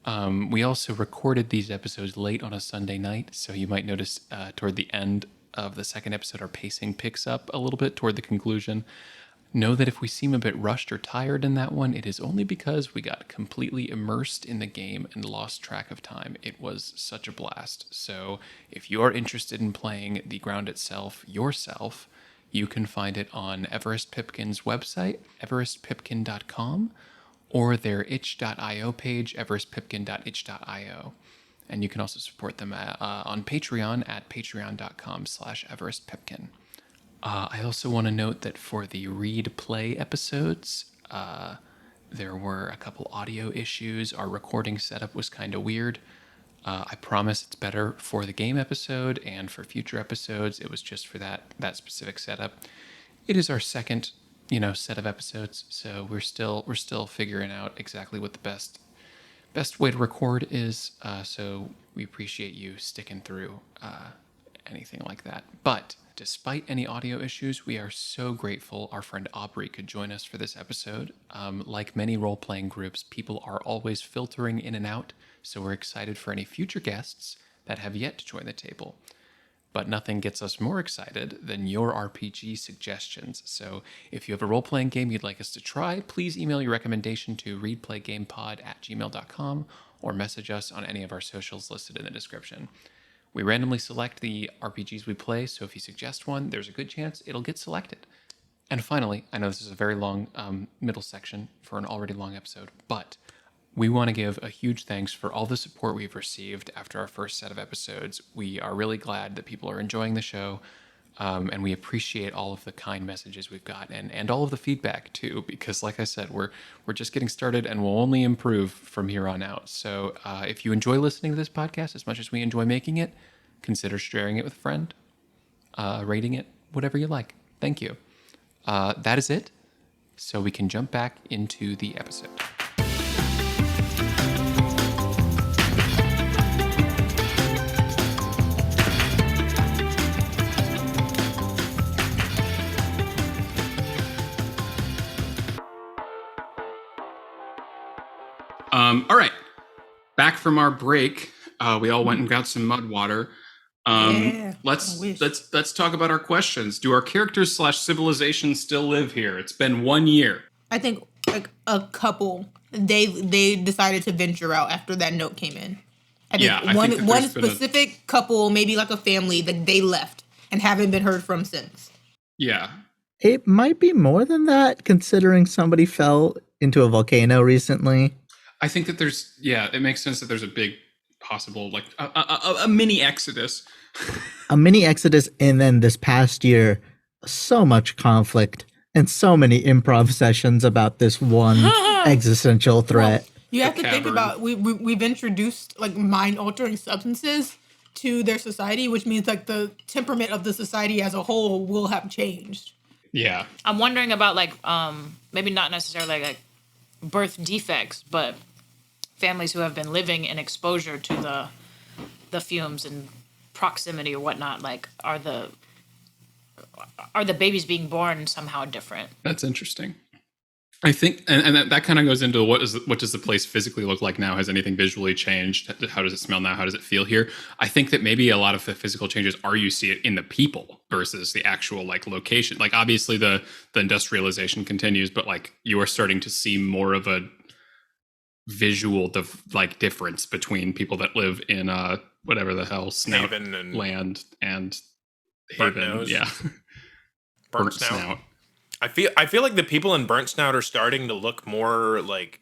We also recorded these episodes late on a Sunday night, so you might notice toward the end of the second episode, our pacing picks up a little bit toward the conclusion. Know that if we seem a bit rushed or tired in that one, it is only because we got completely immersed in the game and lost track of time. It was such a blast. So if you are interested in playing the ground itself yourself, you can find it on Everest Pipkin's website, everestpipkin.com, or their itch.io page, everestpipkin.itch.io. And you can also support them on Patreon at patreon.com/everestpipkin. I also want to note that for the read play episodes, there were a couple audio issues. Our recording setup was kind of weird. I promise it's better for the game episode and for future episodes. It was just for that specific setup. It is our second, set of episodes, so we're still figuring out exactly what the best way to record is. So we appreciate you sticking through anything like that. But despite any audio issues, we are so grateful our friend Aubree could join us for this episode. Like many role-playing groups, people are always filtering in and out, so we're excited for any future guests that have yet to join the table. But nothing gets us more excited than your RPG suggestions. So if you have a role-playing game you'd like us to try, please email your recommendation to readplaygamepod@gmail.com or message us on any of our socials listed in the description. We randomly select the RPGs we play, so if you suggest one, there's a good chance it'll get selected. And finally, I know this is a very long middle section for an already long episode, but we want to give a huge thanks for all the support we've received after our first set of episodes. We are really glad that people are enjoying the show, and we appreciate all of the kind messages we've got and all of the feedback too, because like I said, we're just getting started and we'll only improve from here on out. So if you enjoy listening to this podcast as much as we enjoy making it, consider sharing it with a friend, rating it, whatever you like. Thank you. That is it. so we can jump back into the episode. All right, back from our break. We all went and got some mud water.
Yeah,
Let's talk about our questions. Do our characters / civilizations still live here? It's been 1 year.
I think like a couple they decided to venture out after that note came in. I think
I think that
one
there's been
specific couple, maybe like a family, that they left and haven't been heard from since.
Yeah.
It might be more than that, considering somebody fell into a volcano recently.
I think that it makes sense that there's a big possible, like, a mini exodus.
A mini exodus, and then this past year, so much conflict and so many improv sessions about this one existential threat.
You have to think about we've introduced like mind-altering substances to their society, which means like the temperament of the society as a whole will have changed.
Yeah.
I'm wondering about like maybe not necessarily like birth defects, but families who have been living in exposure to the fumes and proximity or whatnot. Like, are the babies being born somehow different?
That's interesting. I think, and that kind of goes into what does the place physically look like now? Has anything visually changed? How does it smell now? How does it feel here? I think that maybe a lot of the physical changes are you see it in the people versus the actual like location. Like obviously the industrialization continues, but like you are starting to see more of a visual difference between people that live in whatever the hell Snout
Haven and
land and
Burnt
Haven.
Nose.
Yeah.
Burnt Snout. I feel like the people in Burnt Snout are starting to look more like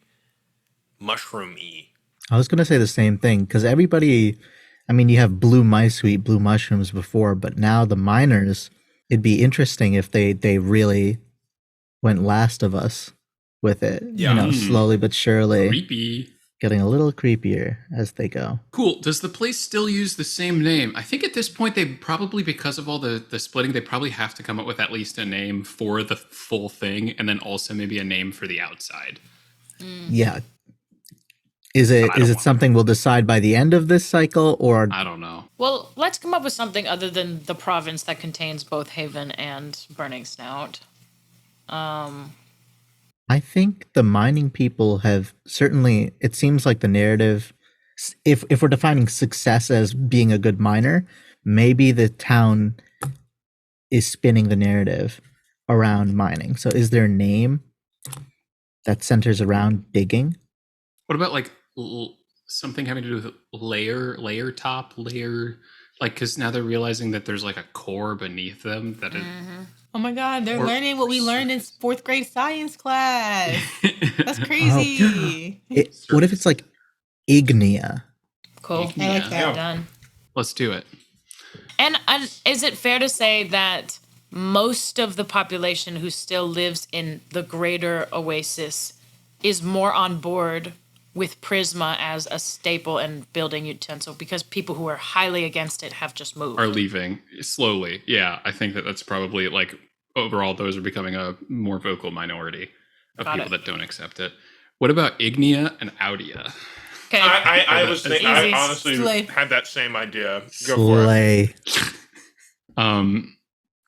mushroom-y.
I was going to say the same thing, because everybody, I mean, you have blue mice who eat blue mushrooms before, but now the miners, it'd be interesting if they really went Last of Us with it.
Yeah.
You know, slowly but surely.
Creepy.
Getting a little creepier as they go.
Cool. Does the place still use the same name? I think at this point they probably, because of all the splitting, they probably have to come up with at least a name for the full thing, and then also maybe a name for the outside.
Yeah. Is it something we'll decide by the end of this cycle, or
I don't know.
Well, let's come up with something other than the province that contains both Haven and Burning Snout.
I think the mining people have certainly, it seems like the narrative, if we're defining success as being a good miner, maybe the town is spinning the narrative around mining. So is there a name that centers around digging?
What about like something having to do with layer top, like, because now they're realizing that there's like a core beneath them that it.
Oh my God, they're learning what we learned in 4th grade science class. That's crazy.
What if it's like ignia?
Cool.
I like that.
Done.
Let's do it.
And is it fair to say that most of the population who still lives in the greater oasis is more on board with Prisma as a staple and building utensil, because people who are highly against it have just moved?
Are leaving slowly. Yeah, I think that's probably like overall those are becoming a more vocal minority of people that don't accept it. What about Ignia and Audia?
Okay.
I was thinking, I
Easy.
honestly
Slay.
had that same idea. Go for it.
Slay.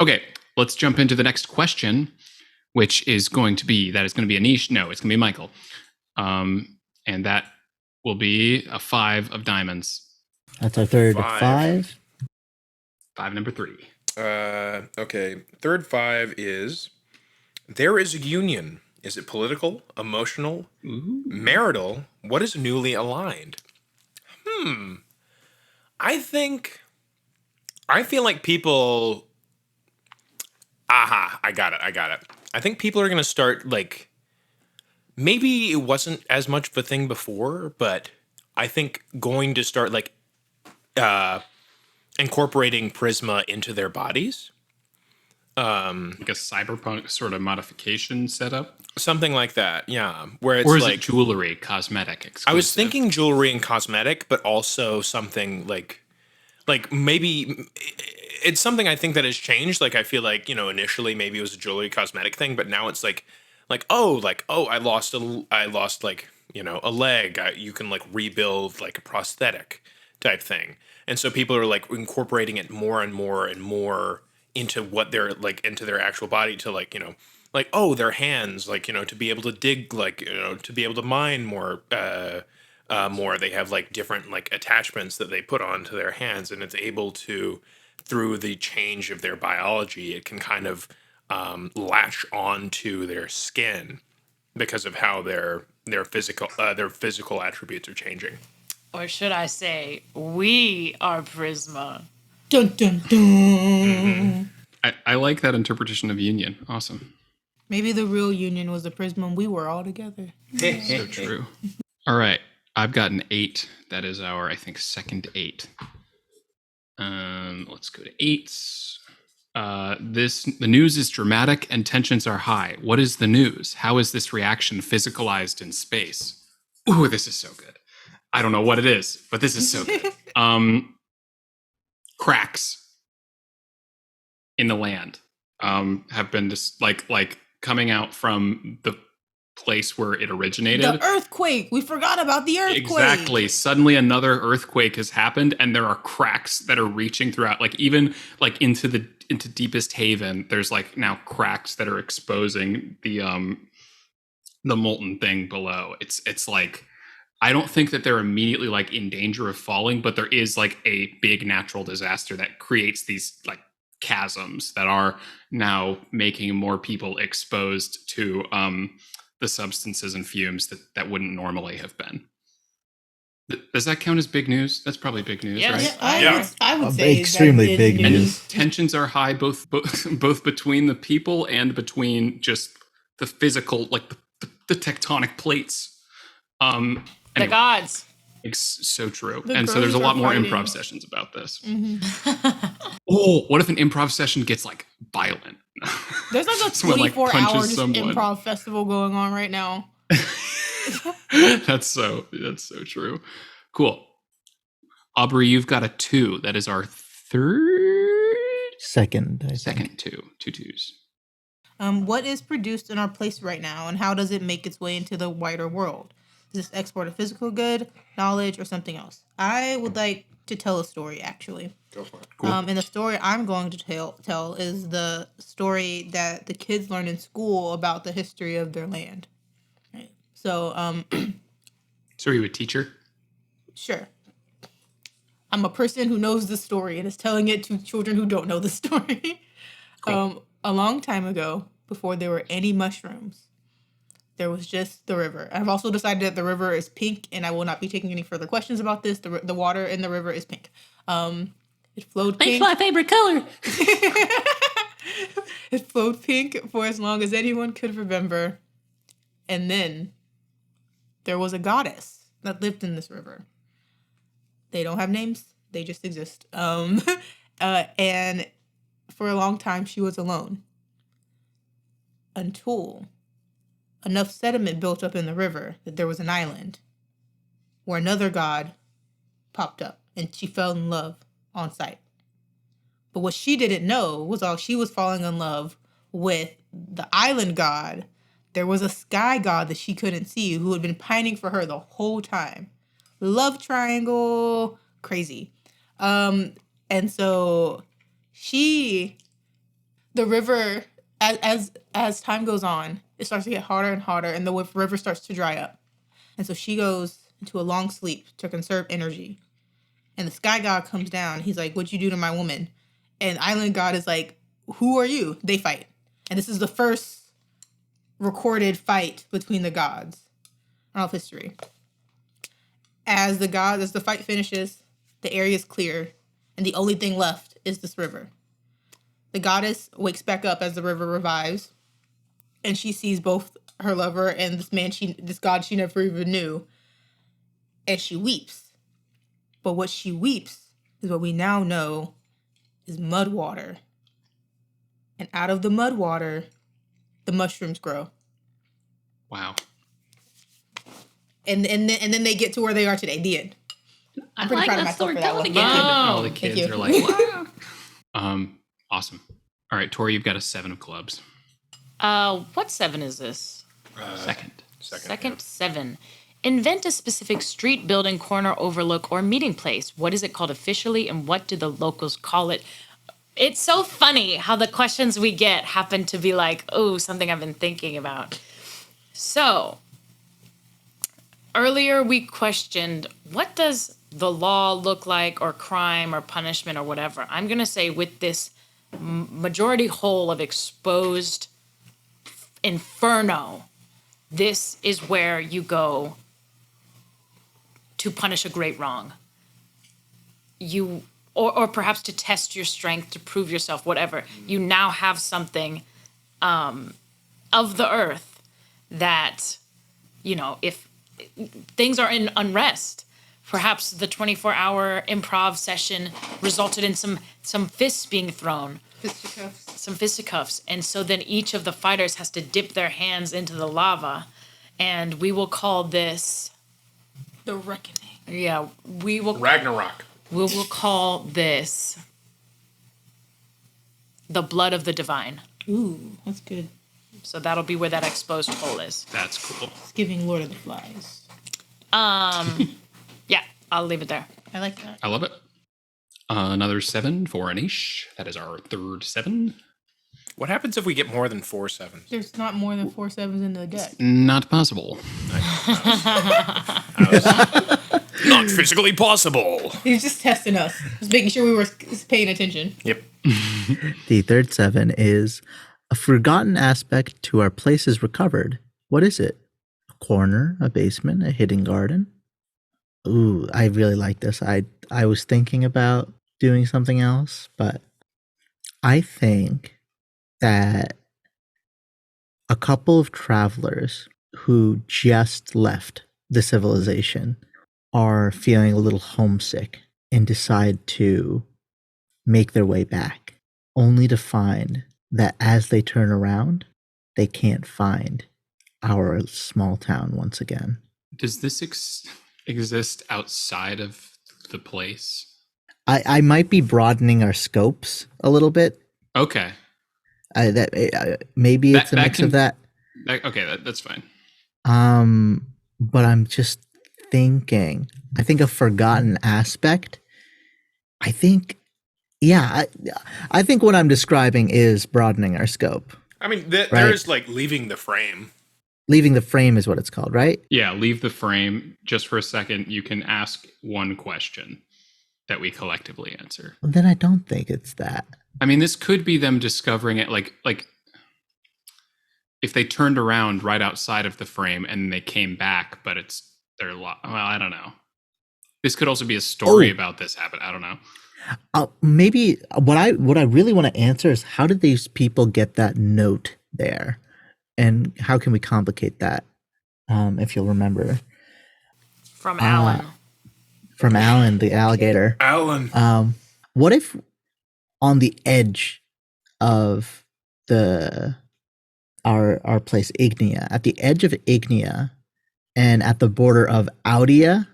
Okay, let's jump into the next question, which is going to be a niche. No, it's going to be Michael. And that will be a 5 of diamonds.
That's our third 5.
5, number 3.
Okay. Third 5 is there is a union. Is it political, emotional, marital? What is newly aligned? I feel like people. I got it. I think people are going to start like. Maybe it wasn't as much of a thing before, but I think going to start like incorporating Prisma into their bodies.
Like a cyberpunk sort of modification setup?
Something like that, yeah. Where it's
or is
like
it jewelry, cosmetic exclusive?
I was thinking jewelry and cosmetic, but also something like maybe it's something I think that has changed. Like I feel like, initially maybe it was a jewelry cosmetic thing, but now it's like I lost like, you know, a leg. You can like rebuild like a prosthetic type thing. And so people are like incorporating it more and more and more into what they're like into their actual body to like, you know, like, oh, their hands, like, you know, to be able to dig, like, you know, to be able to mine more. They have like different like attachments that they put onto their hands, and it's able to, through the change of their biology, it can kind of latch onto their skin because of how their physical attributes are changing.
Or should I say, we are Prisma.
Dun dun dun.
I like that interpretation of union. Awesome.
Maybe the real union was the Prism and we were all together.
So true. All right. I've got an 8. That is our, I think, second 8. Let's go to 8s. The news is dramatic and tensions are high. What is the news? How is this reaction physicalized in space? Ooh, this is so good. I don't know what it is, but this is so good. Cracks in the land have been just like coming out from the place where it originated.
The earthquake. We forgot about the earthquake.
Exactly. Suddenly another earthquake has happened, and there are cracks that are reaching throughout, like even like into deepest haven. There's like now cracks that are exposing the molten thing below. It's like, I don't think that they're immediately like in danger of falling, but there is like a big natural disaster that creates these like chasms that are now making more people exposed to the substances and fumes that wouldn't normally have been. Does that count as big news? That's probably big news,
Yes.
right?
Yeah, I would say
extremely
that is
big
And
news.
tensions are high both between the people and between just the physical, like the tectonic plates.
The
Anyway,
gods.
it's so true.
The
And so there's a
girls
lot
are
more
fighting.
improv sessions about this.
Mhm.
Oh, what if an improv session gets like violent?
There's like a
Someone, like,
24-hour
punches
just
someone.
improv festival going on right now.
That's so true. Cool. Aubree, you've got a 2. That is our third
Second, I think.
second 2. 2 twos.
What is produced in our place right now, and how does it make its way into the wider world? Is this export a physical good, knowledge, or something else? I would like to tell a story, actually.
Go for it.
Cool.
And the story I'm going to tell is the story that the kids learn in school about the history of their land. Right. So,
So are you a teacher?
sure. I'm a person who knows the story and is telling it to children who don't know the story.
Cool.
A long time ago, before there were any mushrooms, there was just the river. I've also decided that the river is pink, and I will not be taking any further questions about this. The water in the river is pink. It flowed pink.
my favorite color.
It flowed pink for as long as anyone could remember. And then there was a goddess that lived in this river. They don't have names. They just exist. And for a long time, she was alone. Until enough sediment built up in the river that there was an island where another god popped up, and she fell in love on sight. But what she didn't know was while she was falling in love with the island god, there was a sky god that she couldn't see who had been pining for her the whole time. Love triangle, crazy. And so the river, as time goes on, it starts to get harder and harder, and the river starts to dry up. And so she goes into a long sleep to conserve energy. And the sky god comes down. He's like, "What'd you do to my woman?" And island god is like, "Who are you?" They fight. And this is the first recorded fight between the gods in all of history. As the fight finishes, the area is clear, and the only thing left is this river. The goddess wakes back up as the river revives, and she sees both her lover and this god she never even knew, and she weeps. But what she weeps is what we now know is mud water. And out of the mud water, the mushrooms grow.
Wow.
And then they get to where they are today. The end. I'm pretty proud of myself for that one.
And
Wow.
all the
Thank
kids
you.
are like, wow. Awesome. All right, Tori, you've got a 7 of clubs.
What 7 is this?
Second.
Second, 7. Invent a specific street, building, corner, overlook, or meeting place. What is it called officially, and what do the locals call it? It's so funny how the questions we get happen to be like, oh, something I've been thinking about. So, earlier we questioned, what does the law look like, or crime, or punishment, or whatever? I'm going to say with this majority whole of exposed inferno, this is where you go to punish a great wrong. Or perhaps to test your strength, to prove yourself, whatever. You now have something of the earth that, if things are in unrest, perhaps the 24-hour improv session resulted in some fists being thrown. Some fisticuffs. And so then each of the fighters has to dip their hands into the lava. And we will call this...
The Reckoning.
Yeah, we will...
Ragnarok.
We will call this the blood of the divine.
Ooh, that's good.
So that'll be where that exposed hole is.
That's cool.
It's giving Lord of the Flies.
Yeah, I'll leave it there.
I like that.
I love it. Another 7 for Anish. That is our third 7.
What happens if we get more than 4 sevens?
There's not more than 4 sevens in the deck.
Not possible.
Not physically possible.
He was just testing us. Just making sure we were paying attention.
Yep.
The third 7 is a forgotten aspect to our places recovered. What is it? A corner, a basement, a hidden garden? Ooh, I really like this. I was thinking about doing something else, but I think that a couple of travelers who just left the civilization are feeling a little homesick and decide to make their way back, only to find that as they turn around, they can't find our small town once again.
Does this exist outside of the place?
I might be broadening our scopes a little bit.
Okay.
Maybe it's a mix of that.
Okay, that's fine.
But I'm just thinking. I think a forgotten aspect. I think what I'm describing is broadening our scope.
I mean, there's like leaving the frame.
Leaving the frame is what it's called, right?
Yeah, leave the frame just for a second. You can ask one question that we collectively answer.
Then I don't think it's that.
I mean, this could be them discovering it, like if they turned around right outside of the frame and they came back, but it's their well, I don't know. This could also be a story about this happen. I don't know.
Maybe what I really want to answer is, how did these people get that note there, and how can we complicate that? If you'll remember,
From Alan.
From Alan the alligator.
Alan.
What if on the edge of our place Ignia, at the edge of Ignia, and at the border of Audia,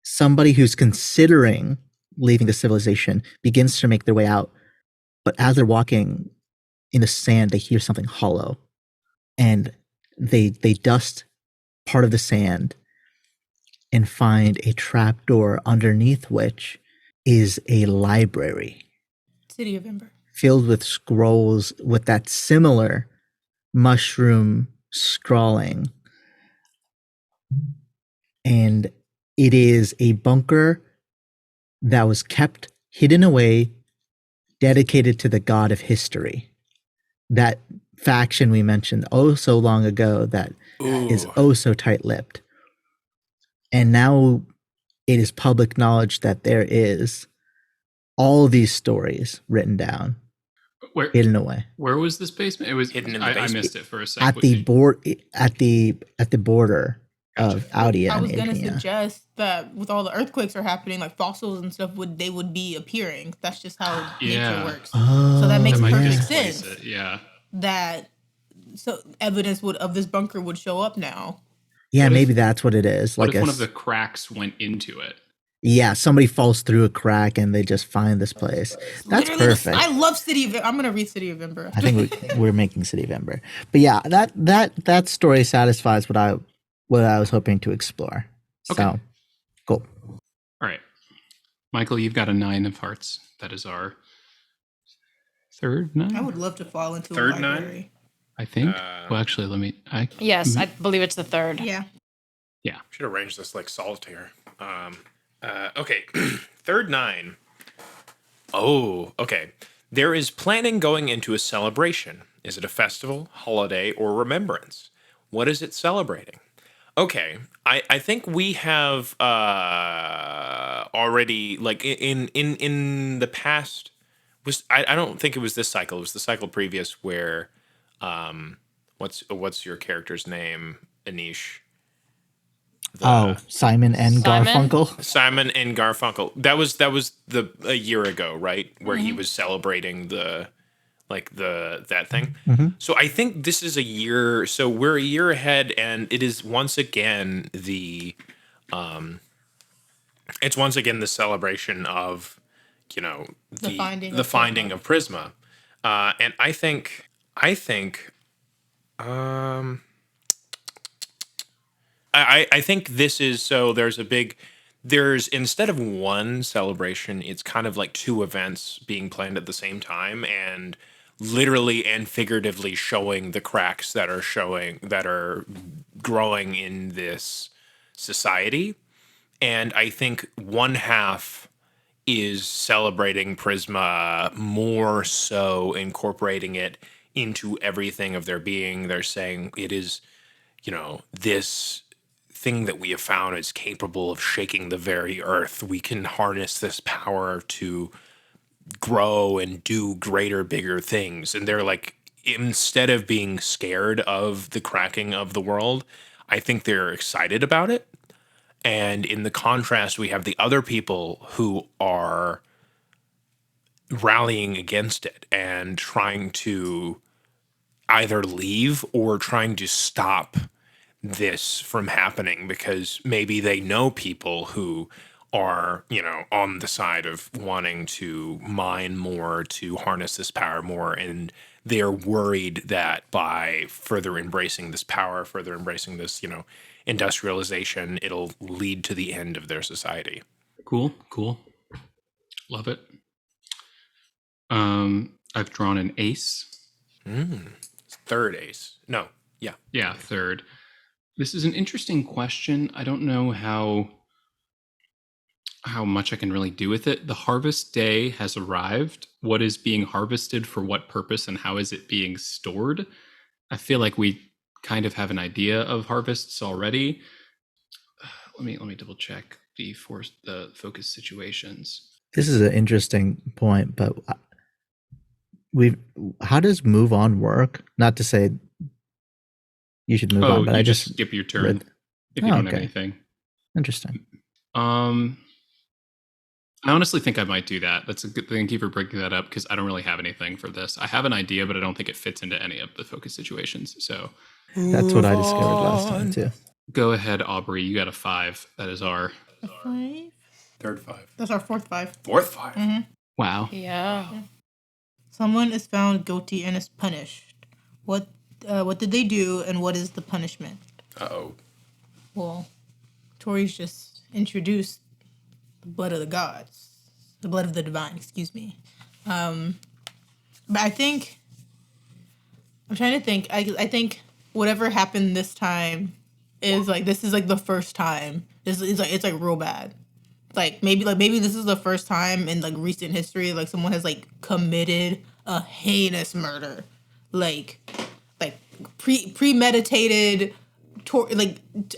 somebody who's considering leaving the civilization begins to make their way out, but as they're walking in the sand, they hear something hollow, and they dust part of the sand and find a trapdoor underneath which is a library
City of Ember.
filled with scrolls with that similar mushroom scrawling. And it is a bunker that was kept hidden away, dedicated to the god of history. That faction we mentioned so long ago that is so tight-lipped. And now it is public knowledge that there is all these stories written down, hidden away.
Where was this basement? It was
hidden in the
I
basement.
missed it for a second.
At the border of Audia
I
and
was gonna
Ignia.
suggest that with all the earthquakes are happening, like fossils and stuff would be appearing. That's just how
Yeah.
nature works.
Oh,
So that makes
That might
perfect
displace
sense.
it, yeah.
That so evidence of this bunker would show up now.
yeah,
What if-
maybe that's what it is.
What
Like
if one of the cracks went into it?
Yeah, somebody falls through a crack and they just find this place. That's
Literally,
perfect.
I love City of. I'm gonna read City of Ember.
I think we're making City of Ember. But yeah, that story satisfies what I was hoping to explore. So
Okay.
cool.
All right. Michael, you've got a 9 of hearts. That is our third 9.
I would love to fall into
Third
a
nine?
library.
I think. Well, actually,
Yes, I believe it's the third.
Yeah.
Should arrange this like solitaire. Okay, third 9. Oh, okay. There is planning going into a celebration. Is it a festival, holiday, or remembrance? What is it celebrating? Okay, I think we have already like in the past was I don't think it was this cycle. It was the cycle previous where what's your character's name, Anish?
Simon and
Simon?
Garfunkel.
Simon and Garfunkel. That was a year ago, right? Where he was celebrating that thing. So I think this is a year. So we're a year ahead, and it is once again the celebration of the finding of Prisma, and I think I think this is so. There's instead of one celebration, it's kind of like 2 events being planned at the same time, and literally and figuratively showing the cracks that are growing in this society. And I think one half is celebrating Prisma, more so incorporating it into everything of their being. They're saying it is, this thing that we have found is capable of shaking the very earth. We can harness this power to grow and do greater, bigger things. And they're like, instead of being scared of the cracking of the world, I think they're excited about it. And in the contrast, we have the other people who are rallying against it and trying to either leave or trying to stop this from happening, because maybe they know people who are, on the side of wanting to mine more, to harness this power more, and they're worried that by further embracing this power, further embracing this, industrialization, it'll lead to the end of their society.
Cool. Love it. I've drawn an ace.
Third ace. No. Yeah.
Yeah, third. This is an interesting question. I don't know how much I can really do with it. The harvest day has arrived. What is being harvested, for what purpose, and how is it being stored? I feel like we kind of have an idea of harvests already. Let me double check the focus situations.
This is an interesting point, but how does move on work? Not to say you should move on, but
I
just
skip your turn if you don't have anything.
Interesting.
I honestly think I might do that. That's a good thing. Thank you for breaking that up, because I don't really have anything for this. I have an idea, but I don't think it fits into any of the focus situations. So
that's what I discovered last time too.
Go ahead, Aubree. You got a 5. That is our
5.
Third 5.
That's our fourth 5.
Fourth 5.
Mm-hmm.
Wow.
Yeah.
Someone is found guilty and is punished. What did they do, and what is the punishment?
Uh-oh.
Well, Tori's just introduced the blood of the gods, the blood of the divine. Excuse me. But I think I'm trying to think. I think whatever happened this time is this is the first time. It's real bad. Maybe this is the first time in recent history someone has committed a heinous murder, premeditated,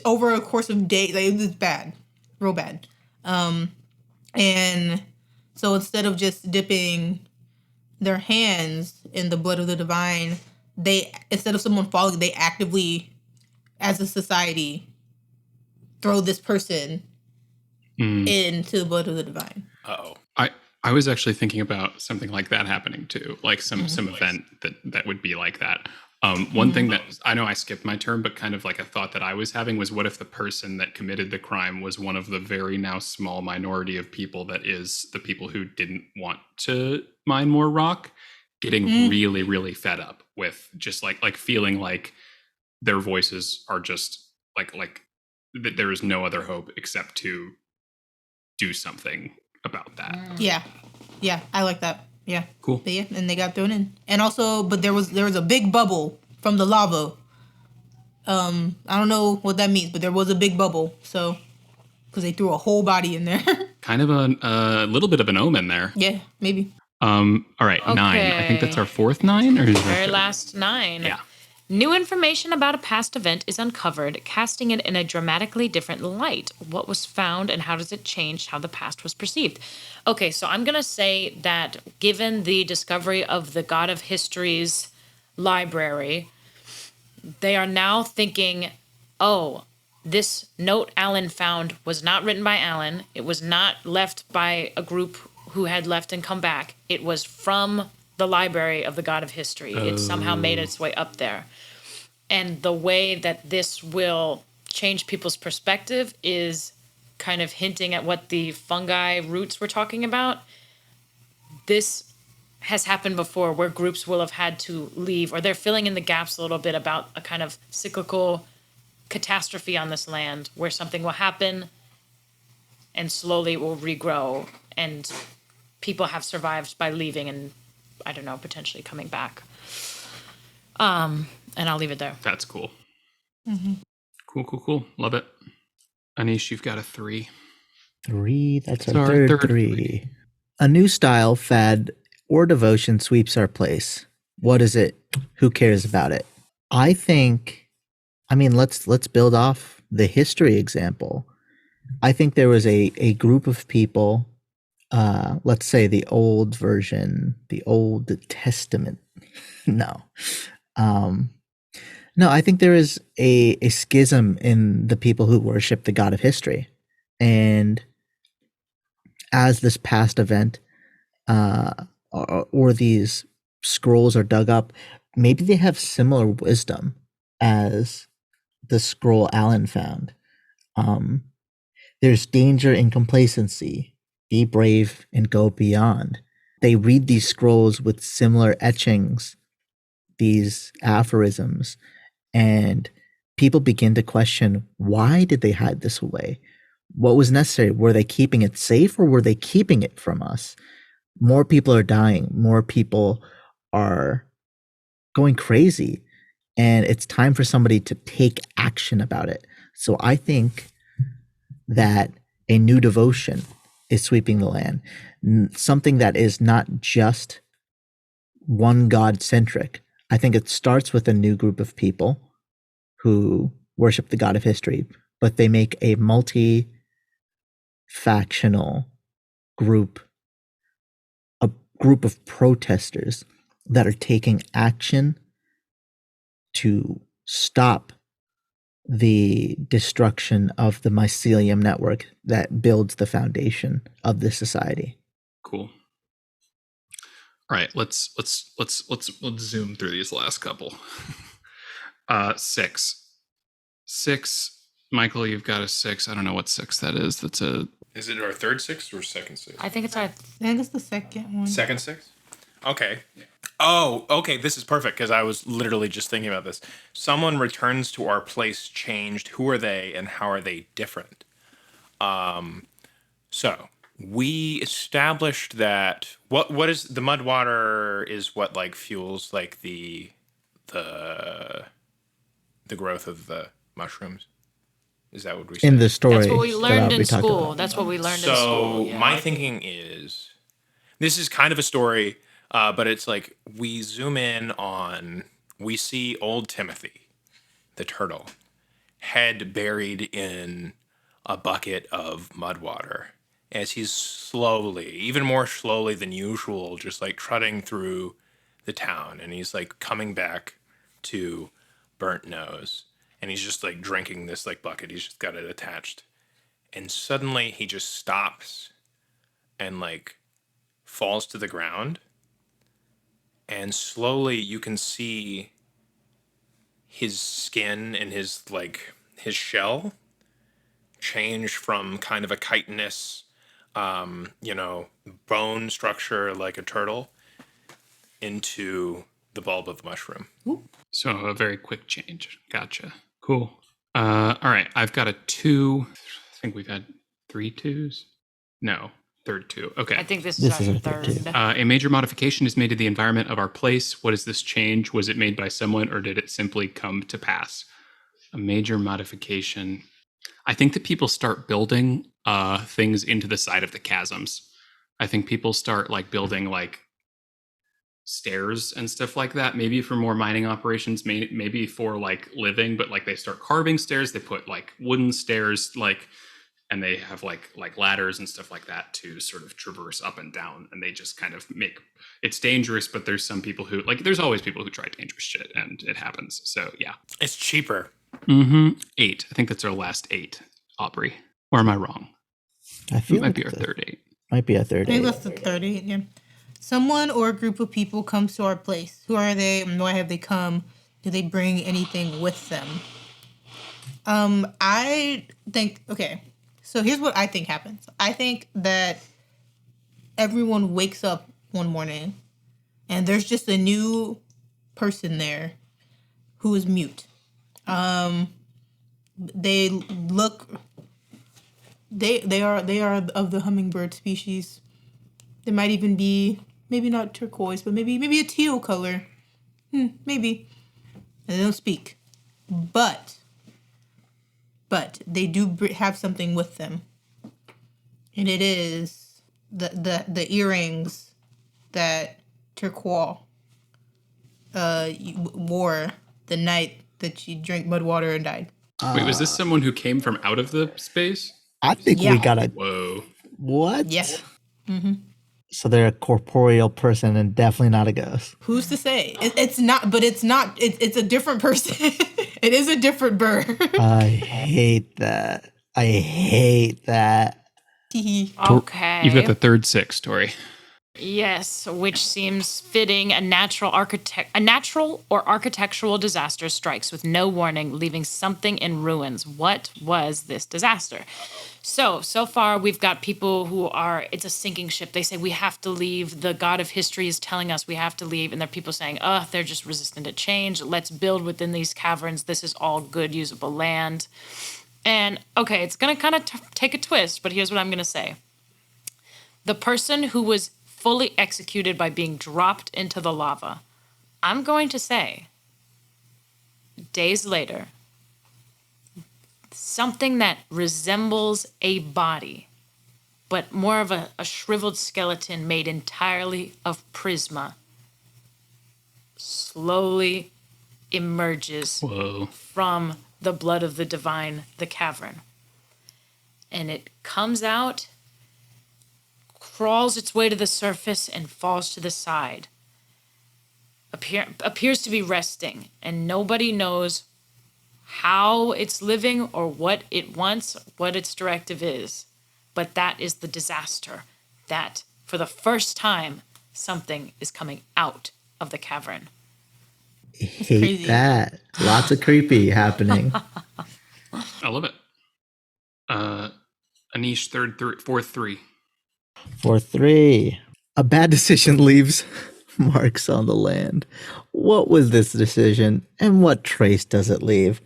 over a course of days. It was bad, real bad. And so instead of just dipping their hands in the blood of the divine, instead of someone falling, they actively, as a society, throw this person into the blood of the divine.
Uh-oh.
I was actually thinking about something like that happening too, some event that would be like that. One thing that I know I skipped my turn, but kind of like a thought that I was having was, what if the person that committed the crime was one of the very now small minority of people that is the people who didn't want to mine more rock, getting really, really fed up with just like feeling like their voices are just like that there is no other hope except to do something about that.
Yeah, I like that. Yeah.
Cool.
But yeah, and they got thrown in. And also, but there was a big bubble from the lava. I don't know what that means, but there was a big bubble. So, because they threw a whole body in there.
Kind of a little bit of an omen there.
Yeah, maybe.
All right, 9. I think that's our fourth 9, or is that
Very last 9.
Yeah.
New information about a past event is uncovered, casting it in a dramatically different light. What was found and how does it change how the past was perceived? Okay, so I'm going to say that given the discovery of the God of History's library, they are now thinking, oh, this note Alan found was not written by Alan. It was not left by a group who had left and come back. It was from the library of the God of History. It somehow made its way up there. And the way that this will change people's perspective is kind of hinting at what the fungi roots were talking about. This has happened before where groups will have had to leave, or they're filling in the gaps a little bit about a kind of cyclical catastrophe on this land where something will happen and slowly it will regrow, and people have survived by leaving and, I don't know, potentially coming back. And I'll leave it there.
That's cool. Cool. Love it. Anish, you've got a 3.
3. That's our third 3. A new style, fad, or devotion sweeps our place. What is it? Who cares about it? I think, let's build off the history example. I think there was a group of people, let's say the old version, the Old Testament. No. No, I think there is a schism in the people who worship the God of History. And as this past event or these scrolls are dug up, maybe they have similar wisdom as the scroll Alan found. There's danger in complacency. Be brave and go beyond. They read these scrolls with similar etchings, these aphorisms, and people begin to question, why did they hide this away? What was necessary? Were they keeping it safe, or were they keeping it from us? More people are dying. More people are going crazy. And it's time for somebody to take action about it. So I think that a new devotion is sweeping the land. Something that is not just one God-centric. I think it starts with a new group of people who worship the God of History, but they make a multi-factional group, a group of protesters that are taking action to stop the destruction of the mycelium network that builds the foundation of this society.
Cool. All right, let's zoom through these last couple. 6. Michael, you've got a 6. I don't know what 6 that is. That's a.
Is it our third 6 or second 6?
I think it's our...
I think it's the second one.
Second 6? Okay. Oh, okay. This is perfect because I was literally just thinking about this. Someone returns to our place changed. Who are they and how are they different? So we established that what is the mud water is what like fuels like the growth of the mushrooms. Is that what we said?
In the story.
That's what we learned in
talked
school.
about.
That's what we learned in
So
school. Yeah.
my thinking is, this is kind of a story, but it's like we zoom in on, we see old Timothy, the turtle, head buried in a bucket of mud water as he's slowly, even more slowly than usual, just like trudging through the town. And he's like coming back to Burnt Nose. And he's just like drinking this like bucket. He's just got it attached. And suddenly he just stops and like falls to the ground. And slowly you can see his skin and his shell change from kind of a chitinous, bone structure like a turtle into the bulb of the mushroom.
So a very quick change. Gotcha. Cool. All right. I've got a 2. I think we've had 3 2s. No, third 2. Okay.
I think this
This
is
is
our
our third
third.
two.
A major modification is made to the environment of our place. What is this change? Was it made by someone or did it simply come to pass? A major modification. I think that people start building things into the side of the chasms. I think people start like building like stairs and stuff like that. Maybe for more mining operations, maybe for like living, but like they start carving stairs. They put like wooden stairs, like, and they have like ladders and stuff like that to sort of traverse up and down. And they just kind of make it's dangerous, but there's some people who like there's always people who try dangerous shit, and it happens. So yeah.
It's cheaper.
8. I think that's our last 8, Aubree. Or am I wrong?
I feel
It might
like
be our third 8.
might be our third
I think
eight.
that's the 30. Yeah. Someone or a group of people comes to our place. Who are they? Why have they come? Do they bring anything with them? I think, okay. So here's what I think happens. I think that everyone wakes up one morning and there's just a new person there who is mute. They look they are of the hummingbird species. They might even be maybe not turquoise, but maybe a teal color. Maybe. And they don't speak. But they do have something with them. And it is the earrings that Turquoise wore the night that she drank mud water and died.
Wait, was this someone who came from out of the space?
I think
Yeah.
we got a
Whoa.
what?
Yes.
So they're a corporeal person and definitely not a ghost.
Who's to say? It's not, but it's not. It's a different person. It is a different bird.
I hate that. I hate that.
Okay.
You've got the third 6, Tori.
Yes, which seems fitting. A natural or architectural disaster strikes with no warning, leaving something in ruins. What was this disaster? So far we've got people who it's a sinking ship. They say we have to leave. The god of history is telling us we have to leave. And there are people saying, they're just resistant to change. Let's build within these caverns. This is all good, usable land. And okay, it's going to kind of take a twist, but here's what I'm going to say. The person who was fully executed by being dropped into the lava, I'm going to say, days later, something that resembles a body, but more of a shriveled skeleton made entirely of prisma, slowly emerges
Whoa.
from the blood of the divine, the cavern. And it comes out, crawls its way to the surface, and falls to the side. Appears to be resting, and nobody knows how it's living or what it wants, what its directive is. But that is the disaster, that for the first time, something is coming out of the cavern.
Hate
crazy.
that. Lots of creepy happening.
I love it. Anish, fourth 3.
For 3, a bad decision leaves marks on the land. What was this decision and what trace does it leave?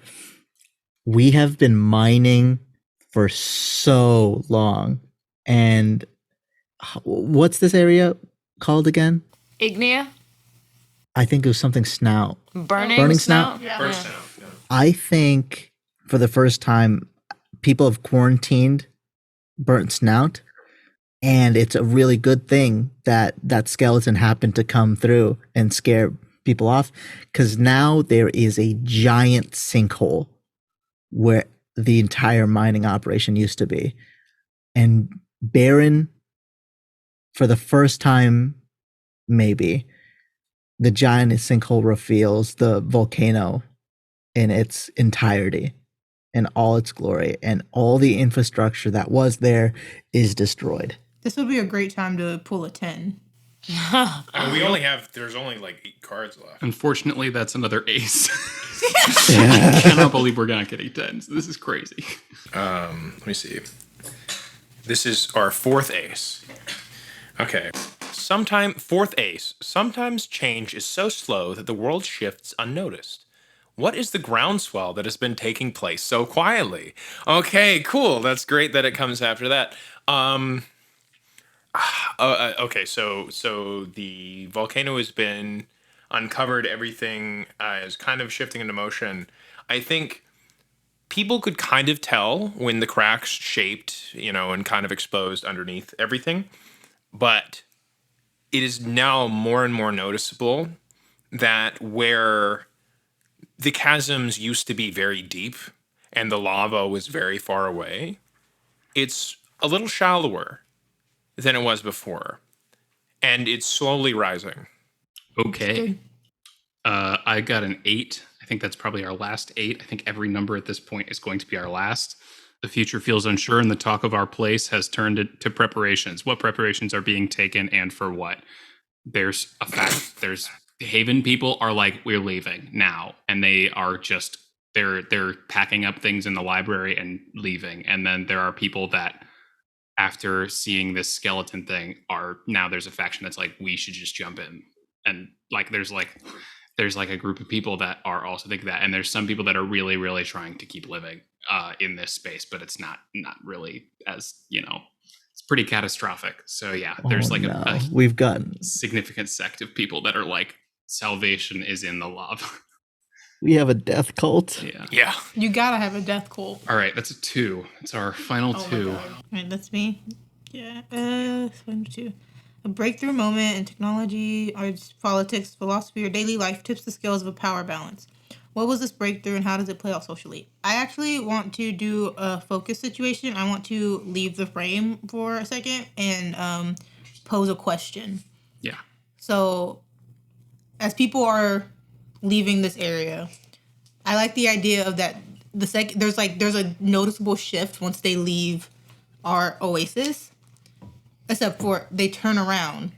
We have been mining for so long. And what's this area called again?
Ignea?
I think it was something snout.
Burning
snout?
First now.
I think for the first time, people have quarantined burnt snout. And it's a really good thing that that skeleton happened to come through and scare people off, because now there is a giant sinkhole where the entire mining operation used to be. And Baron, for the first time, maybe, the giant sinkhole reveals the volcano in its entirety and all its glory, and all the infrastructure that was there is destroyed.
This would be a great time to pull a 10.
There's only like 8 cards left.
Unfortunately, that's another ace. I cannot believe we're not getting 10s. This is crazy.
Let me see. This is our fourth ace. Okay. Fourth ace. Sometimes change is so slow that the world shifts unnoticed. What is the groundswell that has been taking place so quietly? Okay, cool. That's great that it comes after that. Okay, so the volcano has been uncovered. Everything is kind of shifting into motion. I think people could kind of tell when the cracks shaped, and kind of exposed underneath everything. But it is now more and more noticeable that where the chasms used to be very deep and the lava was very far away, it's a little shallower than it was before. And it's slowly rising.
Okay. I got an 8. I think that's probably our last 8. I think every number at this point is going to be our last. The future feels unsure, and the talk of our place has turned it to preparations. What preparations are being taken and for what? There's a fact. There's Haven people are like, we're leaving now. And they are just, they're packing up things in the library and leaving. And then there are people that, after seeing this skeleton thing, there's a faction that's like, we should just jump in. And there's a group of people that are also thinking that, and there's some people that are really, really trying to keep living in this space, but it's not really as, it's pretty catastrophic. So yeah, there's
we've gotten
significant sect of people that are like, salvation is in the lava.
We have a death cult.
Yeah.
You gotta have a death cult.
All right, that's a 2. It's our final 2.
All right, that's me. Yeah. 2. A breakthrough moment in technology, arts, politics, philosophy, or daily life tips the scales of a power balance. What was this breakthrough and how does it play out socially? I actually want to do a focus situation. I want to leave the frame for a second and pose a question.
Yeah.
So, as people are leaving this area, I like the idea of that. There's a noticeable shift once they leave our oasis. Except for they turn around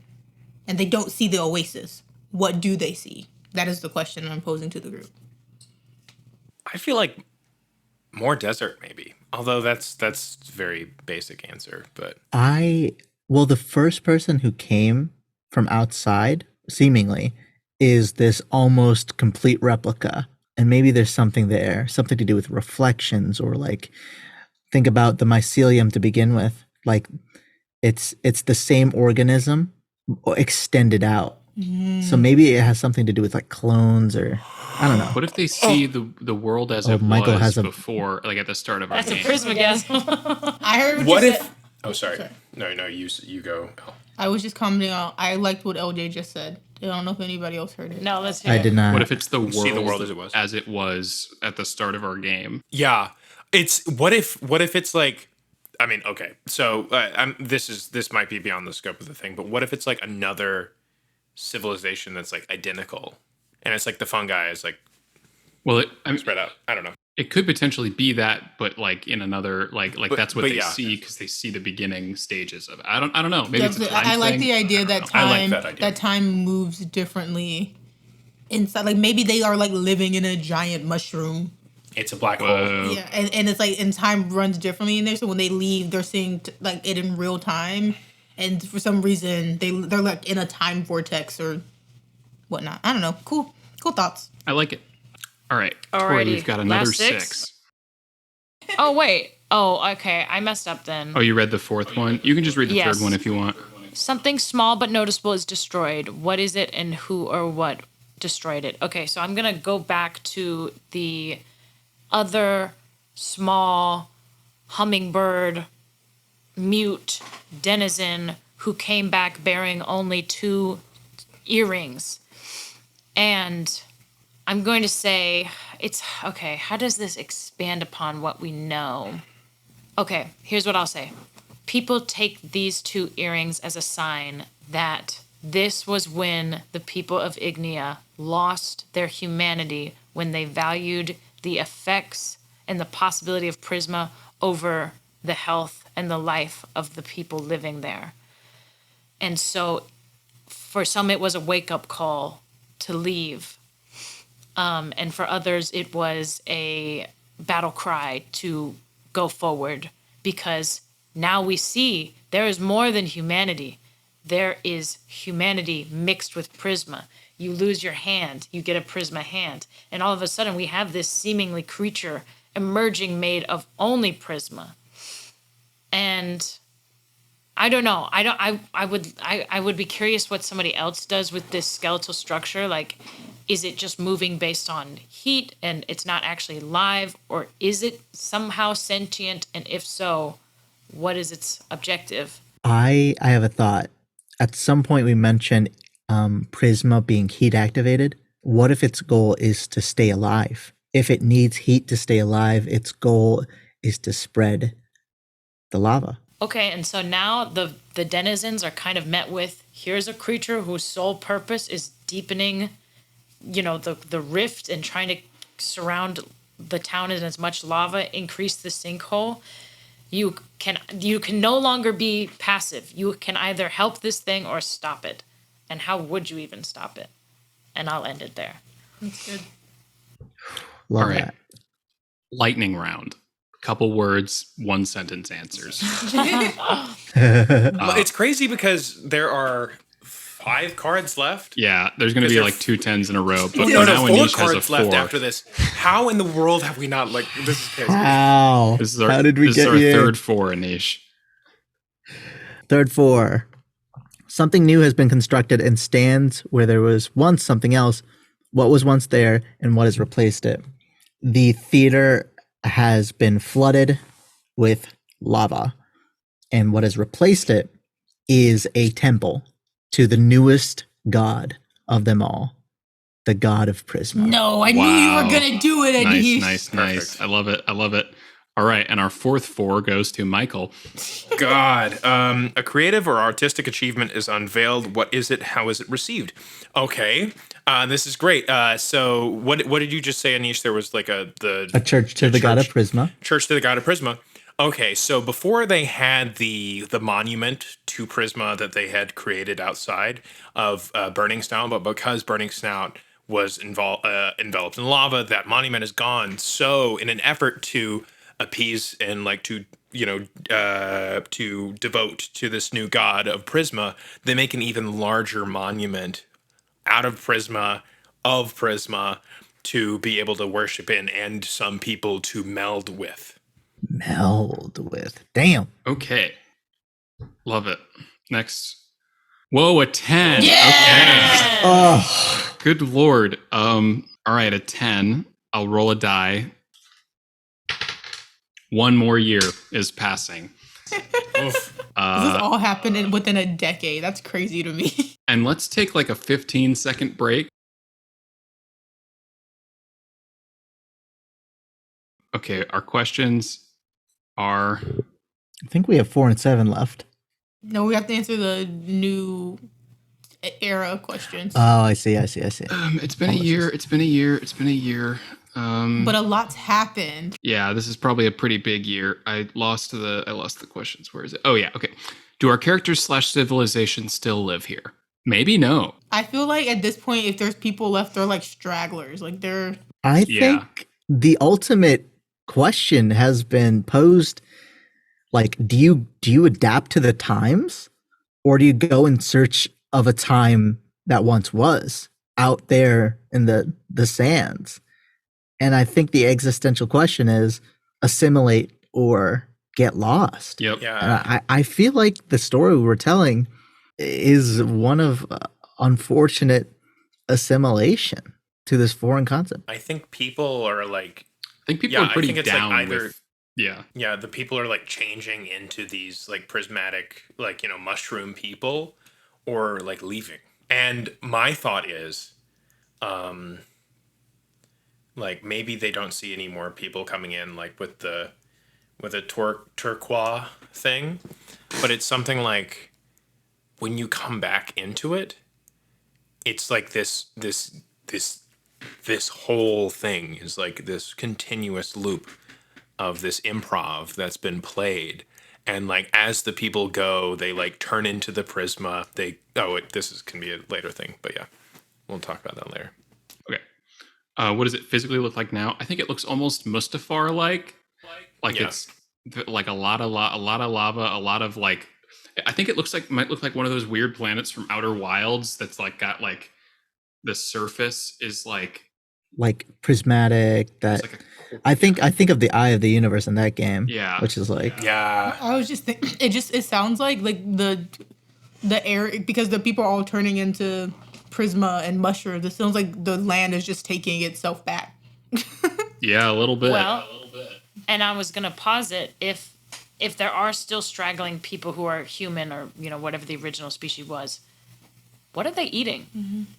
and they don't see the oasis. What do they see? That is the question I'm posing to the group.
I feel like more desert, maybe. Although that's a very basic answer, but
the first person who came from outside, seemingly, is this almost complete replica. And maybe there's something there, something to do with reflections, or think about the mycelium to begin with. It's the same organism extended out. So maybe it has something to do with clones, or I don't know.
What if they see the world as it
Michael
was before, at the start of our game?
That's a Prismagasm.
I heard
what
you
if?
said.
Oh, sorry. No, you go.
I was just commenting on. I liked what LJ just said. I don't know if anybody else heard it.
No, let's hear
I
it.
did not.
What if it's the world,
See the world
as it was at the start of our game?
Yeah, it's what if it's like. I mean, okay. So this might be beyond the scope of the thing, but what if it's another civilization that's identical, and it's the fungi is spread out? I don't know.
It could potentially be that, but in another that's what they
yeah.
see because they see the beginning stages of it. I don't know. Maybe it's a time
I like
thing.
the idea that
I like
time
that idea.
time moves differently inside. Maybe they are living in a giant mushroom.
It's a black hole.
Yeah, and it's and time runs differently in there. So when they leave, they're seeing it in real time, and for some reason they're in a time vortex or whatnot. I don't know. Cool thoughts.
I like it. All right, Tori, we've got another 6.
Oh wait. Oh, okay. I messed up then.
Oh, you read the 4th one? You can just read the
Yes.
3rd one if you want.
Something small but noticeable is destroyed. What is it and who or what destroyed it? Okay, so I'm going to go back to the other small hummingbird mute denizen who came back bearing only 2 earrings. And I'm going to say it's okay. How does this expand upon what we know? Okay, here's what I'll say. People take these 2 earrings as a sign that this was when the people of Ignia lost their humanity, when they valued the effects and the possibility of Prisma over the health and the life of the people living there. And so for some, it was a wake-up call to leave. And for others, it was a battle cry to go forward, because now we see there is more than humanity. There is humanity mixed with Prisma. You lose your hand, you get a Prisma hand. And all of a sudden, we have this seemingly creature emerging made of only Prisma. And I don't know. I would be curious what somebody else does with this skeletal structure. Like, is it just moving based on heat and it's not actually live, or is it somehow sentient? And if so, what is its objective?
I have a thought. At some point, we mentioned Prisma being heat activated. What if its goal is to stay alive? If it needs heat to stay alive, its goal is to spread the lava.
Okay, and so now the denizens are kind of met with, here's a creature whose sole purpose is deepening, the rift and trying to surround the town in as much lava, increase the sinkhole. You can no longer be passive. You can either help this thing or stop it. And how would you even stop it? And I'll end it there.
That's good.
Love
All right.
that.
Lightning round. Couple words, one sentence answers.
It's crazy because there are 5 cards left.
Yeah, there's going to be
Is there
like 2 10s in a row. But
No,
now
4
Anish has a
cards
4.
left after this. How in the world have we not, this is crazy.
How?
This is our,
How did we
this
get
is our
here?
third 4, Anish.
Third 4. Something new has been constructed and stands where there was once something else. What was once there and what has replaced it? The theater has been flooded with lava, and what has replaced it is a temple to the newest god of them all, the god of Prisma.
No, I knew you were gonna do it, Anish.
Nice.
Perfect.
I love it. All right, and our fourth 4 goes to Michael.
God. A creative or artistic achievement is unveiled. What is it? How is it received? Okay. This is great. So what did you just say, Anish? There was like a
church to the god of Prisma.
Church to the God of Prisma. Okay, so before they had the monument to Prisma that they had created outside of Burning Snout, but because Burning Snout was enveloped in lava, that monument is gone. So in an effort to appease and to devote to this new god of Prisma, they make an even larger monument out of Prisma, to be able to worship in and some people to meld with.
Damn.
Okay. Love it. Next. Whoa, a 10.
Yeah!
Okay.
Oh,
Good Lord. All right, a 10. I'll roll a die. 1 more year is passing.
This has all happened within a decade. That's crazy to me.
And let's take like a 15-second break. Okay, our questions are...
I think we have 4 and 7 left.
No, we have to answer the new era questions.
Oh, I see.
It's been a year.
But a lot's happened.
Yeah, this is probably a pretty big year. I lost the questions. Where is it? Oh yeah, okay. Do our characters / civilization still live here? Maybe no.
I feel like at this point, if there's people left, they're like stragglers. Like they're
I
Yeah.
think the ultimate question has been posed. Like, do you adapt to the times, or do you go in search of a time that once was out there in the sands? And I think the existential question is assimilate or get lost.
Yep.
Yeah.
And I feel like the story we're telling is one of unfortunate assimilation to this foreign concept.
I think people are
I think people are pretty
I think it's
down
either
with. Yeah.
yeah, the people are changing into these prismatic mushroom people, or leaving. And my thought is maybe they don't see any more people coming in with the turquoise thing, but it's something like when you come back into it, it's like this whole thing is this continuous loop of this improv that's been played, and as the people go, they turn into the Prisma. This can be a later thing, but yeah, we'll talk about that later.
Okay. What does it physically look like now? I think it looks almost Mustafar-like. Like
Yeah.
it's like a lot of lava, a lot of like. I think it might look like one of those weird planets from Outer Wilds that's like got like the surface is like
prismatic.
it's
That
like a
I think of the Eye of the Universe in that game.
Yeah.
which is like
Yeah.
I was just thinking, it sounds like the air, because the people are all turning into prisma and mushrooms. It sounds like the land is just taking itself back.
yeah, a little bit.
Well, and I was gonna posit if there are still straggling people who are human or whatever the original species was, what are they eating?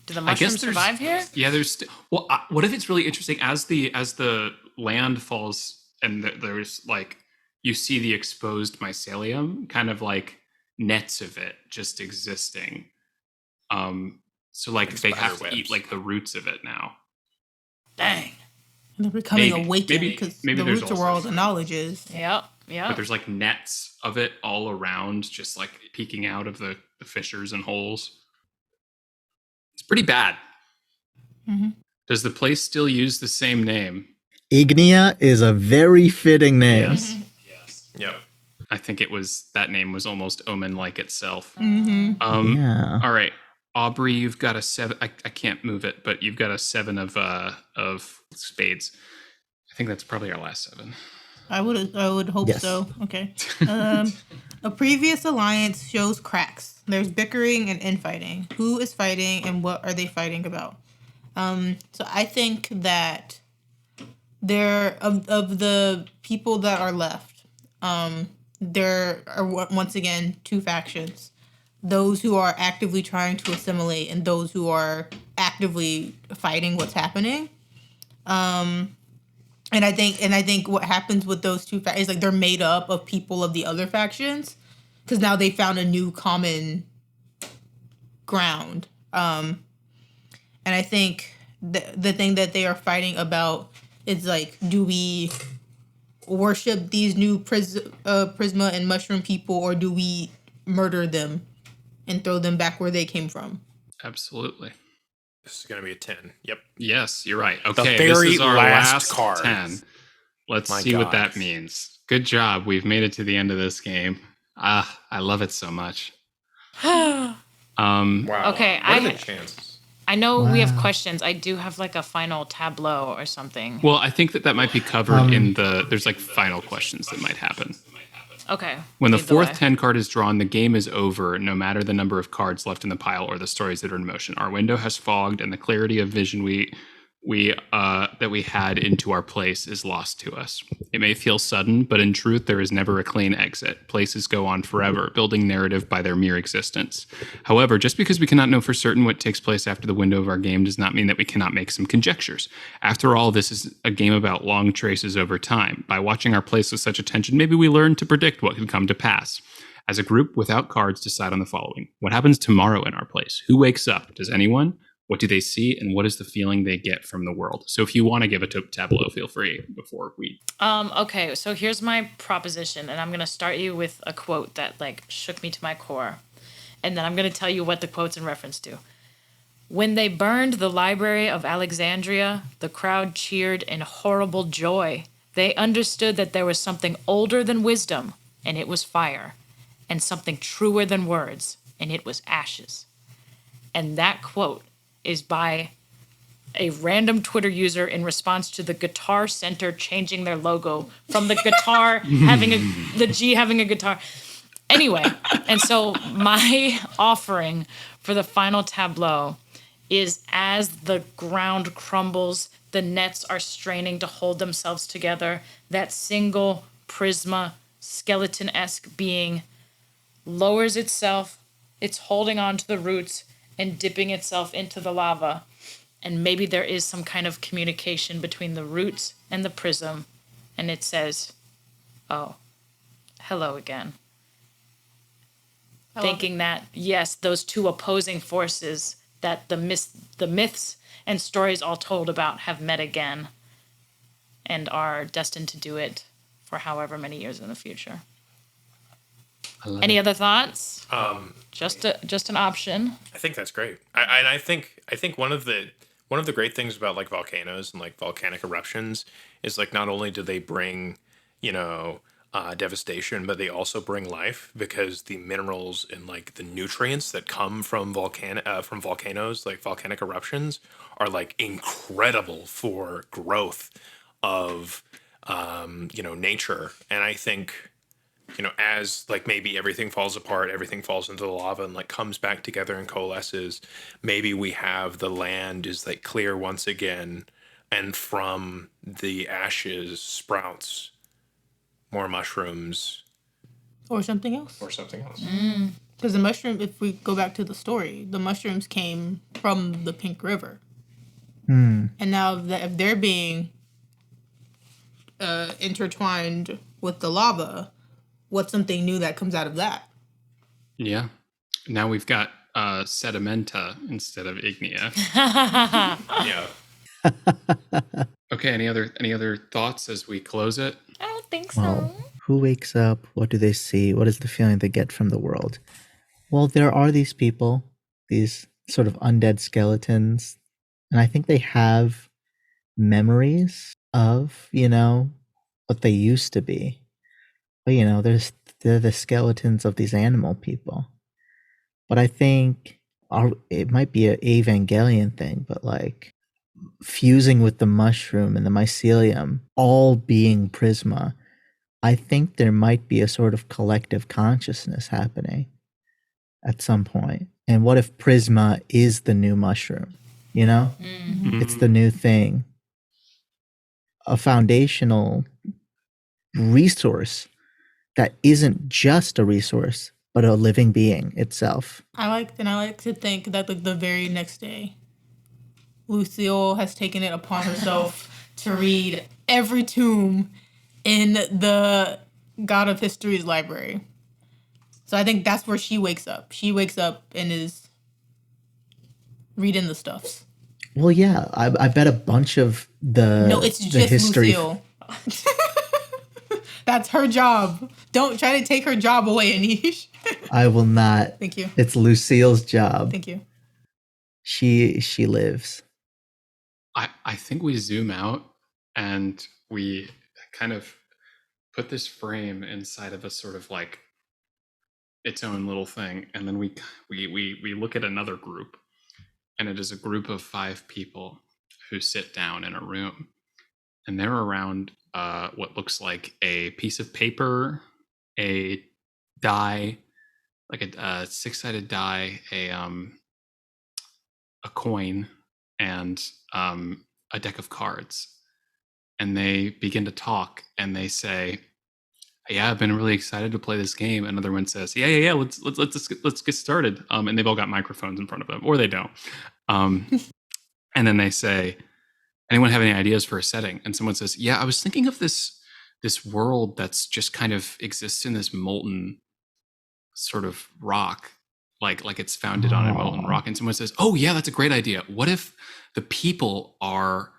Do the
I guess
mushrooms survive here?
Yeah, well. What if it's really interesting as the land falls and there's like you see the exposed mycelium, kind of like nets of it just existing. So like they have to eat like the roots of it now.
Dang.
They're becoming
Maybe.
awakened
Maybe-
because
maybe
the
there's
roots are
also
where all the
some-
knowledge is.
Yep.
But
Yep.
there's like nets of it all around, just like peeking out of the fissures and holes. It's pretty bad.
Mhm.
Does the place still use the same name?
Ignea is a very fitting name.
Yes.
Yep.
I think that name was almost omen-like itself.
Mm-hmm.
Yeah.
All right, Aubree, you've got a 7. I can't move it, but you've got a 7 of spades. I think that's probably our last 7.
I would hope
Yes.
so. Okay. A previous alliance shows cracks. There's bickering and infighting. Who is fighting and what are they fighting about? So I think that there of the people that are left, there are once again 2 factions. Those who are actively trying to assimilate and those who are actively fighting what's happening. And I think what happens with those 2 factions is like they're made up of people of the other factions because now they found a new common ground. And I think the thing that they are fighting about is like, do we worship these new Prisma and Mushroom people, or do we murder them and throw them back where they came from?
Absolutely.
This is going to be a 10. Yep.
Yes, you're right. Okay, this
very
is our
last
last
card.
10. Let's
My
see what
God.
that means. Good job. We've made it to the end of this game. I love it so much.
Wow.
Okay,
What are the chances?
I know we have
Wow.
questions. I do have like a final tableau or something.
Well, I think that might be covered in there's like final questions that might happen.
Okay.
When the
lead
fourth
way.
10 card is drawn, the game is over, no matter the number of cards left in the pile or the stories that are in motion. Our window has fogged, and the clarity of vision that we had into our place is lost to us. It may feel sudden, but in truth, there is never a clean exit. Places go on forever, building narrative by their mere existence. However, just because we cannot know for certain what takes place after the window of our game does not mean that we cannot make some conjectures. After all, this is a game about long traces over time. By watching our place with such attention, maybe we learn to predict what could come to pass. As a group without cards, decide on the following. What happens tomorrow in our place? Who wakes up? Does anyone? What do they see? And what is the feeling they get from the world? So if you want to give a tableau, feel free before we...
Okay, so here's my proposition, and I'm gonna start you with a quote that like shook me to my core, and then I'm gonna tell you what the quote's in reference to. When they burned the Library of Alexandria, the crowd cheered in horrible joy. They understood that there was something older than wisdom, and it was fire, and something truer than words, and it was ashes. And that quote is by a random Twitter user in response to the Guitar Center changing their logo from the guitar the G having a guitar. Anyway, and so my offering for the final tableau is as the ground crumbles, the nets are straining to hold themselves together, that single Prisma skeleton-esque being lowers itself, it's holding on to the roots and dipping itself into the lava. And maybe there is some kind of communication between the roots and the prism. And it says, oh, hello again. Thinking that, yes, those 2 opposing forces that the myths and stories all told about have met again and are destined to do it for however many years in the future. Any other thoughts? Just an option.
I think that's great. I think one of the One of the great things about like volcanoes and like volcanic eruptions is like not only do they bring, you know, devastation, but they also bring life because the minerals and like the nutrients that come from from volcanoes, like volcanic eruptions, are like incredible for growth of nature. And I think as like maybe everything falls apart, everything falls into the lava and like comes back together and coalesces, maybe we have the land is like clear once again, and from the ashes sprouts more mushrooms
Or something else.
or something else.
Because the mushroom, if we go back to the story, the mushrooms came from the Pink River. And now that if they're being intertwined with the lava, what's something new that comes out of that?
Yeah. Now we've got sedimenta instead of ignea.
Yeah.
Okay. Any other thoughts as we close it?
I don't think so.
Well, who wakes up? What do they see? What is the feeling they get from the world? Well, there are these people, these sort of undead skeletons, and I think they have memories of, what they used to be. But, they're the skeletons of these animal people. But I think it might be an Evangelion thing, but like fusing with the mushroom and the mycelium, all being Prisma, I think there might be a sort of collective consciousness happening at some point. And what if Prisma is the new mushroom? It's the new thing. A foundational resource that isn't just a resource, but a living being itself.
I like to think that like the very next day, Lucille has taken it upon herself to read every tomb in the God of History's library. So I think that's where she wakes up. She wakes up and is reading the stuffs.
Well, yeah, I bet a bunch of the
No, it's
the
just
history.
Lucille. That's her job. Don't try to take her job away, Anish.
I will not.
Thank you.
It's Lucille's job.
Thank you.
She lives.
I think we zoom out and we kind of put this frame inside of a sort of like its own little thing, and then we look at another group, and it is a group of 5 people who sit down in a room, and they're around what looks like a piece of paper, a die, like a 6-sided die, a coin, and a deck of cards. And they begin to talk, and they say, "Yeah, I've been really excited to play this game." Another one says, "Yeah. Let's get started." And they've all got microphones in front of them, or they don't. And then they say, "Anyone have any ideas for a setting?" And someone says, "Yeah, I was thinking of this world that's just kind of exists in this molten sort of rock, like it's founded on a molten rock." And someone says, "Oh yeah, that's a great idea. What if the people are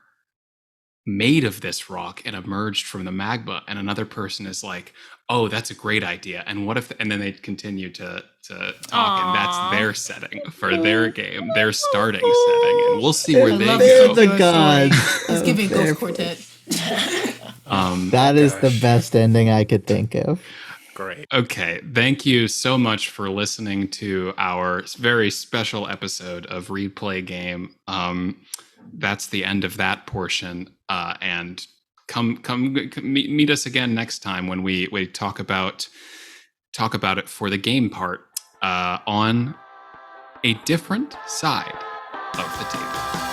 made of this rock and emerged from the magma?" And another person is like, "Oh, that's a great idea. And what if?" And then they continue to talk, and that's their setting for their game, their starting setting, and we'll see where they
love
go.
They're the
Your
gods.
It's giving
of
Ghost
their-
Quartet.
That is the best ending I could think of.
Great.
Okay, thank you so much for listening to our very special episode of Read Play Game. That's the end of that portion, and come meet us again next time when we talk about it for the game part on a different side of the table.